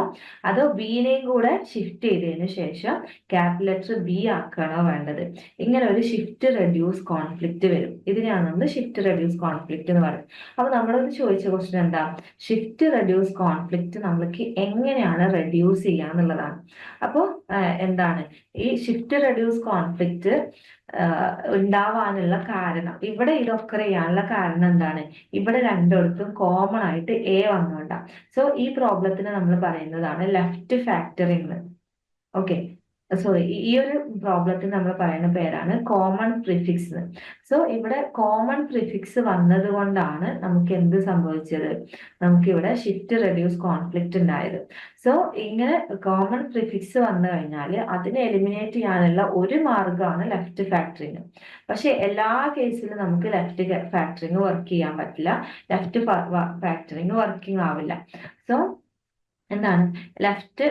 അതോ ബിനെയും കൂടെ ഷിഫ്റ്റ് ചെയ്തതിന് ശേഷം ക്യാപിറ്റൽ ലെറ്റർ ബി ആക്കണോ വേണ്ടത്? ഇങ്ങനെ ഒരു ഷിഫ്റ്റ് റെഡ്യൂസ് കോൺഫ്ലിക്റ്റ് വരും. ഇതിനെയാണ് നമ്മൾ ഷിഫ്റ്റ് റെഡ്യൂസ് കോൺഫ്ലിക്റ്റ് എന്ന് പറയുന്നത്. അപ്പൊ നമ്മളോട് ചോദിച്ച ക്വസ്റ്റ്യൻ എന്താ? ഷിഫ്റ്റ് റെഡ്യൂസ് കോൺഫ്ലിക്റ്റ് നമ്മൾക്ക് എങ്ങനെയാണ് റെഡ്യൂസ് ചെയ്യാന്നുള്ളതാണ്. അപ്പോൾ എന്താണ് ഈ ഷിഫ്റ്റ് റെഡ്യൂസ് കോൺഫ്ലിക്റ്റ് ഉണ്ടാവാനുള്ള കാരണം? ഇവിടെ ഇതൊക്കെ ചെയ്യാനുള്ള കാരണം എന്താണ്? ഇവിടെ രണ്ടിടത്തും കോമൺ ആയിട്ട് എ വന്നുകൊണ്ടാണ്. സോ ഈ പ്രോബ്ലത്തിന് നമ്മൾ പറയുന്നതാണ് ലെഫ്റ്റ് ഫാക്ടറിങ്. ഓക്കെ, സോറി, ഈ ഒരു പ്രോബ്ലത്തിന് നമ്മൾ പറയുന്ന പേരാണ് കോമൺ പ്രിഫിക്സ്. സോ ഇവിടെ കോമൺ പ്രിഫിക്സ് വന്നത് കൊണ്ടാണ് നമുക്ക് എന്ത് സംഭവിച്ചത്? നമുക്ക് ഇവിടെ ഷിഫ്റ്റ് റെഡ്യൂസ് കോൺഫ്ലിക്റ്റ് ഉണ്ടായത്. സോ ഇങ്ങനെ കോമൺ പ്രിഫിക്സ് വന്നു കഴിഞ്ഞാൽ അതിനെ എലിമിനേറ്റ് ചെയ്യാനുള്ള ഒരു മാർഗമാണ് ലെഫ്റ്റ് ഫാക്ടറിങ്. പക്ഷെ എല്ലാ കേസിലും നമുക്ക് ലെഫ്റ്റ് ഫാക്ടറിങ് വർക്ക് ചെയ്യാൻ പറ്റില്ല. ലെഫ്റ്റ് ഫാക്ടറിങ് വർക്കിംഗ് ആവില്ല. സോ എന്താണ്? Left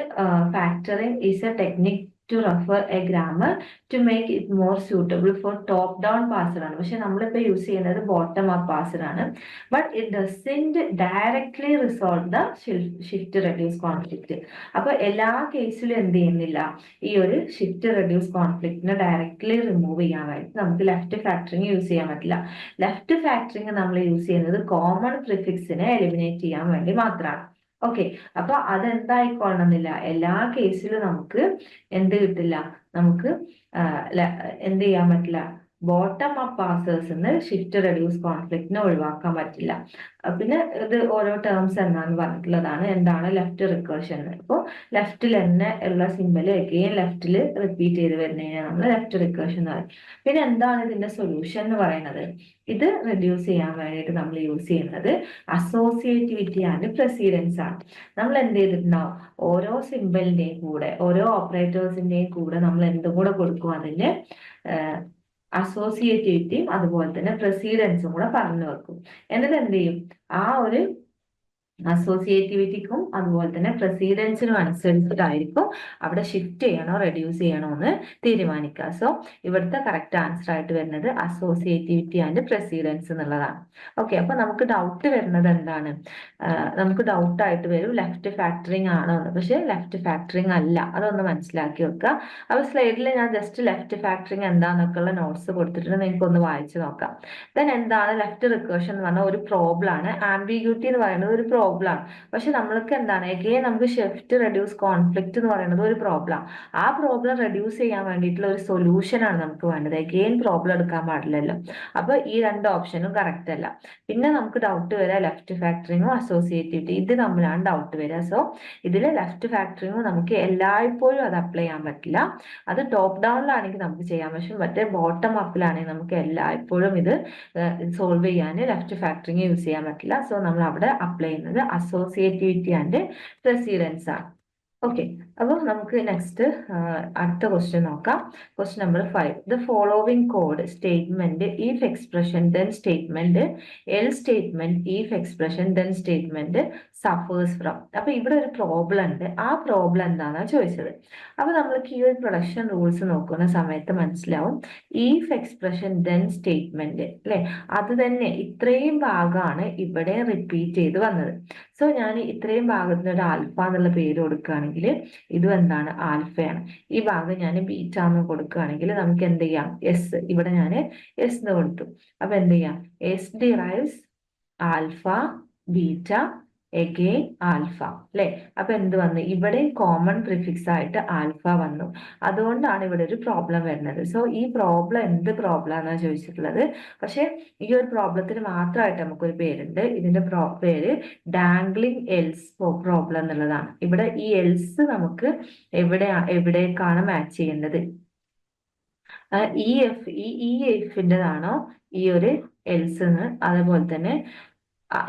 factoring is a technique to refer a grammar to make it more suitable for top down parser ആണ്. പക്ഷെ നമ്മളിപ്പോൾ യൂസ് ചെയ്യുന്നത് ബോട്ടം അപ്പ് പാസർ ആണ്. But it doesn't directly resolve the shift reduce conflict. അപ്പൊ എല്ലാ കേസിലും എന്ത് ചെയ്യുന്നില്ല? ഈ ഒരു ഷിഫ്റ്റ് റെഡ്യൂസ് കോൺഫ്ലിക്റ്റിനെ ഡയറക്ട്ലി റിമൂവ് ചെയ്യാനായിട്ട് നമുക്ക് ലെഫ്റ്റ് ഫാക്ടറിങ് യൂസ് ചെയ്യാൻ പറ്റില്ല. ലെഫ്റ്റ് ഫാക്ടറിങ് നമ്മൾ യൂസ് ചെയ്യുന്നത് കോമൺ പ്രിഫിക്സിനെ എലിമിനേറ്റ് ചെയ്യാൻ വേണ്ടി മാത്രമാണ്. ഓക്കെ, അപ്പൊ അതെന്തായിക്കൊള്ളണമെന്നില്ല. എല്ലാ കേസിലും നമുക്ക് എന്ത് കിട്ടില്ല? നമുക്ക് എന്ത് ചെയ്യാൻ പറ്റില്ല? ബോട്ടം അപ്പ് പാസേഴ്സിന് ഷിഫ്റ്റ് റെഡ്യൂസ് കോൺഫ്ലിക്റ്റിനെ ഒഴിവാക്കാൻ പറ്റില്ല. പിന്നെ ഇത് ഓരോ ടേംസ് എന്നാന്ന് പറഞ്ഞിട്ടുള്ളതാണ്. എന്താണ് ലെഫ്റ്റ് റിക്കേർഷൻ? ഇപ്പോൾ ലെഫ്റ്റിൽ തന്നെ ഉള്ള സിമ്പൽ അഗെയിൻ ലെഫ്റ്റിൽ റിപ്പീറ്റ് ചെയ്ത് വരുന്നതിനെ നമ്മൾ ലെഫ്റ്റ് റിക്കേർഷൻ എന്ന് പറയും. പിന്നെ എന്താണ് ഇതിന്റെ സൊല്യൂഷൻ എന്ന് പറയുന്നത്? ഇത് റെഡ്യൂസ് ചെയ്യാൻ വേണ്ടിയിട്ട് നമ്മൾ യൂസ് ചെയ്യുന്നത് അസോസിയേറ്റിവിറ്റി ആൻഡ് പ്രസീഡൻസ് ആണ്. നമ്മൾ എന്ത് ചെയ്തിട്ടുണ്ടാവും? ഓരോ സിമ്പലിന്റെയും കൂടെ, ഓരോ ഓപ്പറേറ്റേഴ്സിന്റെയും കൂടെ നമ്മൾ എന്തും കൂടെ കൊടുക്കും? അതിന്റെ അസോസിയേറ്റിവിറ്റിയും അതുപോലെ തന്നെ പ്രസീഡൻസും കൂടെ പറഞ്ഞു വെക്കും. എന്നിട്ട് എന്ത് ചെയ്യും? ആ ഒരു അസോസിയേറ്റിവിറ്റിക്കും അതുപോലെ തന്നെ പ്രസീഡൻസിനും അനുസരിച്ചിട്ടായിരിക്കും അവിടെ ഷിഫ്റ്റ് ചെയ്യണോ റെഡ്യൂസ് ചെയ്യണോ എന്ന് തീരുമാനിക്കുക. സോ ഇവിടുത്തെ കറക്റ്റ് ആൻസർ ആയിട്ട് വരുന്നത് അസോസിയേറ്റിവിറ്റി ആൻഡ് പ്രസീഡൻസ് എന്നുള്ളതാണ്. ഓക്കെ, അപ്പൊ നമുക്ക് ഡൗട്ട് വരുന്നത് എന്താണ്? നമുക്ക് ഡൗട്ട് ആയിട്ട് വരും ലെഫ്റ്റ് ഫാക്ടറിങ് ആണോ എന്ന്. പക്ഷെ ലെഫ്റ്റ് ഫാക്ടറിങ് അല്ല, അതൊന്ന് മനസ്സിലാക്കി വെക്കുക. അപ്പൊ സ്ലൈഡിൽ ഞാൻ ജസ്റ്റ് ലെഫ്റ്റ് ഫാക്ടറിങ് എന്താന്നൊക്കെയുള്ള നോട്ട്സ് കൊടുത്തിട്ടുണ്ട്, നിങ്ങൾക്ക് ഒന്ന് വായിച്ചു നോക്കാം. ദെൻ എന്താണ് ലെഫ്റ്റ് റിക്കേർഷൻ എന്ന് പറഞ്ഞാൽ ഒരു പ്രോബ്ലം ആണ്. ആംബിഗ്യൂട്ടി എന്ന് പറയുന്നത് ഒരു പ്രോബ്ലം ആണ്. പക്ഷെ നമ്മൾക്ക് എന്താണ് എഗെയിൻ നമുക്ക് ഷിഫ്റ്റ് റെഡ്യൂസ് കോൺഫ്ലിക്റ്റ് എന്ന് പറയുന്നത് ഒരു പ്രോബ്ലം. ആ പ്രോബ്ലം റെഡ്യൂസ് ചെയ്യാൻ വേണ്ടിയിട്ടുള്ള ഒരു സൊല്യൂഷൻ ആണ് നമുക്ക് വേണ്ടത്. എഗെയിൻ പ്രോബ്ലം എടുക്കാൻ പാടില്ലല്ലോ. അപ്പൊ ഈ രണ്ട് ഓപ്ഷനും കറക്റ്റ് അല്ല. പിന്നെ നമുക്ക് ഡൗട്ട് വരിക ലെഫ്റ്റ് ഫാക്ടറിങ്ങും അസോസിയേറ്റിവിറ്റി, ഇത് തമ്മിലാണ് ഡൗട്ട് വരിക. സോ ഇതിൽ ലെഫ്റ്റ് ഫാക്ടറിങ്ങും നമുക്ക് എല്ലായ്പ്പോഴും അത് അപ്ലൈ ചെയ്യാൻ പറ്റില്ല. അത് ടോപ്പ് ഡൗണിലാണെങ്കിൽ നമുക്ക് ചെയ്യാൻ പറ്റും, മറ്റേ ബോട്ടം അപ്പിലാണെങ്കിൽ നമുക്ക് എല്ലായ്പ്പോഴും ഇത് സോൾവ് ചെയ്യാൻ ലെഫ്റ്റ് ഫാക്ടറിങ് യൂസ് ചെയ്യാൻ പറ്റില്ല. സോ നമ്മൾ അവിടെ അപ്ലൈ ചെയ്യുന്നത് അസോസിയേറ്റിവിറ്റി ആൻഡ് പ്രസീഡൻസ് ആണ്. ഓക്കെ, അപ്പൊ നമുക്ക് നെക്സ്റ്റ് അടുത്ത ക്വസ്റ്റ്യൻ നോക്കാം. Question number 5. The following code statement if expression then statement L statement if expression then statement സഫേഴ്സ് from. അപ്പൊ ഇവിടെ ഒരു പ്രോബ്ലം ഉണ്ട്. ആ പ്രോബ്ലം എന്താണെന്നാണ് ചോദിച്ചത്. അപ്പൊ നമ്മൾക്ക് ഈ ഒരു പ്രൊഡക്ഷൻ റൂൾസ് നോക്കുന്ന സമയത്ത് മനസ്സിലാവും ഈഫ് എക്സ്പ്രഷൻ ദെൻ സ്റ്റേറ്റ്മെന്റ് അല്ലെ, അത് തന്നെ ഇത്രയും ഭാഗമാണ് ഇവിടെ റിപ്പീറ്റ് ചെയ്ത് വന്നത്. സോ ഞാൻ ഇത്രയും ഭാഗത്തിന് ഒരു ആൽഫ എന്നുള്ള പേര് കൊടുക്കുകയാണെങ്കിൽ ഇതും എന്താണ്? ആൽഫയാണ്. ഈ ഭാഗം ഞാൻ ബീറ്റ എന്ന് കൊടുക്കുകയാണെങ്കിൽ നമുക്ക് എന്ത് ചെയ്യാം? എസ്, ഇവിടെ ഞാൻ എസ് എന്ന് കൊടുത്തു. അപ്പൊ എന്ത് ചെയ്യാം? S derives alpha, beta, again alpha അല്ലെ. അപ്പൊ എന്ത് വന്നു, ഇവിടെ കോമൺ പ്രിഫിക്സ് ആയിട്ട് ആൽഫ വന്നു. അതുകൊണ്ടാണ് ഇവിടെ ഒരു പ്രോബ്ലം വരുന്നത്. സോ ഈ പ്രോബ്ലം എന്ത് പ്രോബ്ലം എന്നാണ് ചോദിച്ചിട്ടുള്ളത്. പക്ഷെ ഈ ഒരു പ്രോബ്ലത്തിന് മാത്രമായിട്ട് നമുക്കൊരു പേരുണ്ട്. ഇതിന്റെ പേര് ഡാംഗ്ലിംഗ് എൽസ് പ്രോബ്ലം എന്നുള്ളതാണ്. ഇവിടെ ഈ എൽസ് നമുക്ക് എവിടേക്കാണ് മാച്ച് ചെയ്യേണ്ടത്, ഈ എഫിൻ്റെതാണോ ഈ ഒരു എൽസ് എന്ന്. അതേപോലെ തന്നെ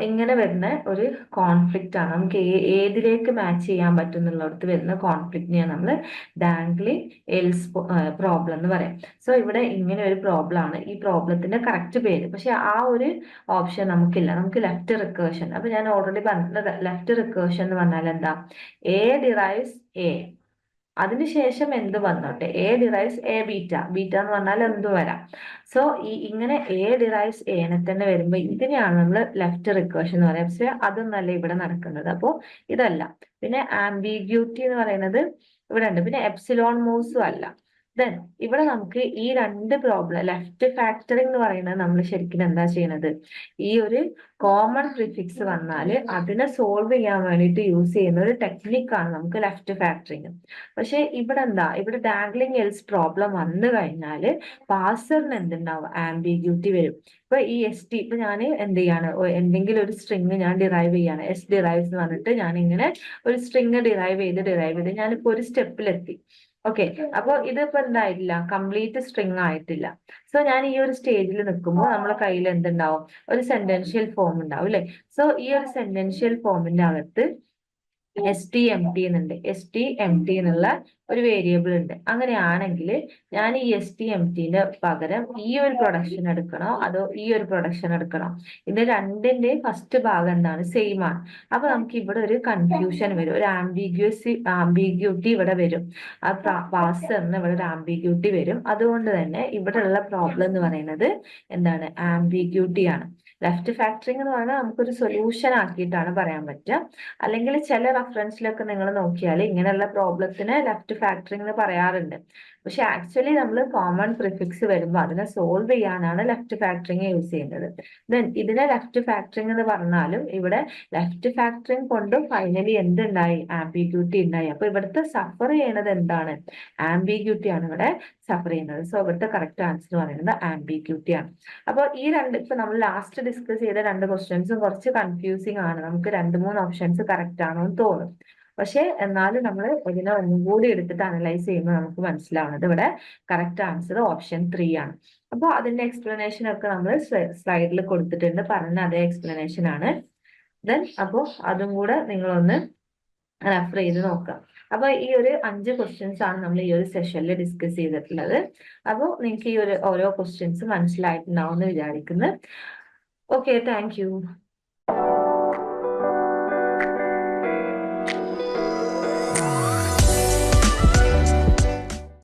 ഇങ്ങനെ വരുന്ന ഒരു കോൺഫ്ലിക്റ്റ് ആണ്. നമുക്ക് ഏതിലേക്ക് മാച്ച് ചെയ്യാൻ പറ്റും എന്നുള്ളിടത്ത് വരുന്ന കോൺഫ്ലിക്റ്റിനെയാണ് നമ്മൾ ഡാംഗ്ലിംഗ് എൽസ് പ്രോബ്ലം എന്ന് പറയാം. സോ ഇവിടെ ഇങ്ങനെ ഒരു പ്രോബ്ലം ആണ്. ഈ പ്രോബ്ലത്തിന്റെ കറക്റ്റ് പേര് പക്ഷെ ആ ഒരു ഓപ്ഷൻ നമുക്കില്ല. നമുക്ക് ലെഫ്റ്റ് റിക്കേർഷൻ. അപ്പൊ ഞാൻ ഓൾറെഡി പറഞ്ഞത് ലെഫ്റ്റ് റിക്കേർഷൻ എന്ന് പറഞ്ഞാൽ എന്താ, എ ഡിറൈവ്സ് എ, അതിനുശേഷം എന്ത് വന്നോട്ടെ, A derives A beta, beta എന്ന് പറഞ്ഞാൽ എന്ത് വരാം. സോ ഇങ്ങനെ എ ഡിറൈവ്സ് എനെ തന്നെ വരുമ്പോ ഇതിനെയാണ് നമ്മൾ ലെഫ്റ്റ് റിക്കേർഷൻ എന്ന് പറയാം. പക്ഷെ അതൊന്നല്ല ഇവിടെ നടക്കുന്നത്. അപ്പോ ഇതല്ല. പിന്നെ ആംബിഗ്യൂറ്റി എന്ന് പറയുന്നത് ഇവിടെ ഉണ്ട്. പിന്നെ എപ്സിലോൺ മൂവ്സും അല്ല. ദെൻ ഇവിടെ നമുക്ക് ഈ രണ്ട് പ്രോബ്ലം, ലെഫ്റ്റ് ഫാക്ടറിംഗ് എന്ന് പറയുന്നത് നമ്മൾ ശരിക്കും എന്താ ചെയ്യുന്നത്, ഈ ഒരു കോമൺ പ്രിഫിക്സ് വന്നാൽ അതിനെ സോൾവ് ചെയ്യാൻ വേണ്ടിയിട്ട് യൂസ് ചെയ്യുന്ന ഒരു ടെക്നിക്കാണ് നമുക്ക് ലെഫ്റ്റ് ഫാക്ടറിങ്. പക്ഷെ ഇവിടെ എന്താ, ഇവിടെ ഡാംഗ്ലിംഗ് എൽസ് പ്രോബ്ലം വന്നു കഴിഞ്ഞാൽ പാസറിന് എന്തുണ്ടാവും, ആംബിഗ്യൂറ്റി വരും. ഇപ്പൊ ഈ എസ് ടി, ഇപ്പൊ ഞാൻ എന്ത് ചെയ്യാണ്, എന്തെങ്കിലും ഒരു സ്ട്രിങ് ഞാൻ ഡിറൈവ് ചെയ്യാണ്, എസ് ഡിറൈവ്സ് എന്ന് പറഞ്ഞിട്ട് ഞാൻ ഇങ്ങനെ ഒരു സ്ട്രിങ് ഡിറൈവ് ചെയ്ത് ഞാനിപ്പോ ഒരു സ്റ്റെപ്പിലെത്തി. ഓക്കെ, അപ്പൊ ഇതിപ്പോ എന്തായിട്ടില്ല, കംപ്ലീറ്റ് സ്ട്രിങ് ആയിട്ടില്ല. സോ ഞാൻ ഈ ഒരു സ്റ്റേജിൽ നിൽക്കുമ്പോൾ നമ്മളെ കയ്യിൽ എന്തുണ്ടാവും, ഒരു സെന്റൻഷ്യൽ ഫോം ഉണ്ടാവും അല്ലെ. സോ ഈ ഒരു സെന്റൻഷ്യൽ ഫോമിന്റെ അകത്ത് STMT എന്നുണ്ട്. STMT എന്നുള്ള ഒരു വേരിയബിൾ ഉണ്ട്. അങ്ങനെയാണെങ്കിൽ ഞാൻ ഈ STMTന്റെ പകരം ഈ ഒരു പ്രൊഡക്ഷൻ എടുക്കണോ അതോ ഈ ഒരു പ്രൊഡക്ഷൻ എടുക്കണോ? ഇത് രണ്ടിന്റെ ഫസ്റ്റ് ഭാഗം എന്താണ്, സെയിം ആണ്. അപ്പൊ നമുക്ക് ഇവിടെ ഒരു കൺഫ്യൂഷൻ വരും, ഒരു ആംബിഗ്യൂട്ടി ഇവിടെ വരും. ആ പാസറിന് ഇവിടെ ഒരു ആംബിഗ്യൂട്ടി വരും. അതുകൊണ്ട് തന്നെ ഇവിടെ ഉള്ള പ്രോബ്ലം എന്ന് പറയുന്നത് എന്താണ്, ആംബിഗ്യൂട്ടി ആണ്. ലെഫ്റ്റ് ഫാക്ടറിംഗ് എന്ന് പറഞ്ഞാൽ നമുക്കൊരു സൊല്യൂഷൻ ആക്കിയിട്ടാണ് പറയാൻ പറ്റുക. അല്ലെങ്കിൽ ചില റെഫറൻസിലൊക്കെ നിങ്ങൾ നോക്കിയാൽ ഇങ്ങനെയുള്ള പ്രോബ്ലത്തിന് ലെഫ്റ്റ് ഫാക്ടറിംഗ് എന്ന് പറയാറുണ്ട്. പക്ഷെ ആക്ച്വലി നമ്മൾ കോമൺ പ്രിഫിക്സ് വരുമ്പോൾ അതിനെ സോൾവ് ചെയ്യാനാണ് ലെഫ്റ്റ് ഫാക്ടറിംഗ് യൂസ് ചെയ്യുന്നത്. ദെൻ ഇതിനെ ലെഫ്റ്റ് ഫാക്ടറിംഗ് എന്ന് പറഞ്ഞാലും ഇവിടെ ലെഫ്റ്റ് ഫാക്ടറിംഗ് കൊണ്ടും ഫൈനലി എന്തുണ്ടായി, ആംബിഗ്യൂട്ടി ഉണ്ടായി. അപ്പൊ ഇവിടുത്തെ സഫർ ചെയ്യണത് എന്താണ്, ആംബിഗ്യൂട്ടി ആണ് ഇവിടെ സഫർ ചെയ്യുന്നത്. സോ ഇവിടുത്തെ കറക്റ്റ് ആൻസർ പറയുന്നത് ആംബിഗ്യൂട്ടി ആണ്. അപ്പൊ ഈ ഇപ്പൊ നമ്മൾ ലാസ്റ്റ് ഡിസ്കസ് ചെയ്ത രണ്ട് ക്വസ്റ്റ്യൻസും കുറച്ച് കൺഫ്യൂസിങ് ആണ്. നമുക്ക് 2-3 ഓപ്ഷൻസ് കറക്റ്റ് ആണോ എന്ന് തോന്നും. പക്ഷെ എന്നാലും നമ്മൾ ഇതിനെ ഒന്നും കൂടി എടുത്തിട്ട് അനലൈസ് ചെയ്യുമ്പോൾ നമുക്ക് മനസ്സിലാവുന്നത് ഇവിടെ കറക്റ്റ് ആൻസർ ഓപ്ഷൻ 3 ആണ്. അപ്പോൾ അതിന്റെ എക്സ്പ്ലനേഷൻ ഒക്കെ നമ്മൾ സ്ലൈഡിൽ കൊടുത്തിട്ടുണ്ട്, പറഞ്ഞ അതേ എക്സ്പ്ലനേഷൻ ആണ്. ദെൻ അപ്പോൾ അതും കൂടെ നിങ്ങളൊന്ന് റെഫർ ചെയ്ത് നോക്കാം. അപ്പൊ ഈ ഒരു 5 ക്വസ്റ്റ്യൻസ് ആണ് നമ്മൾ ഈ ഒരു സെഷനിൽ ഡിസ്കസ് ചെയ്തിട്ടുള്ളത്. അപ്പോൾ നിങ്ങൾക്ക് ഈ ഒരു ഓരോ ക്വസ്റ്റ്യൻസ് മനസ്സിലായിട്ടുണ്ടാവും എന്ന് വിചാരിക്കുന്നു. Okay, thank you.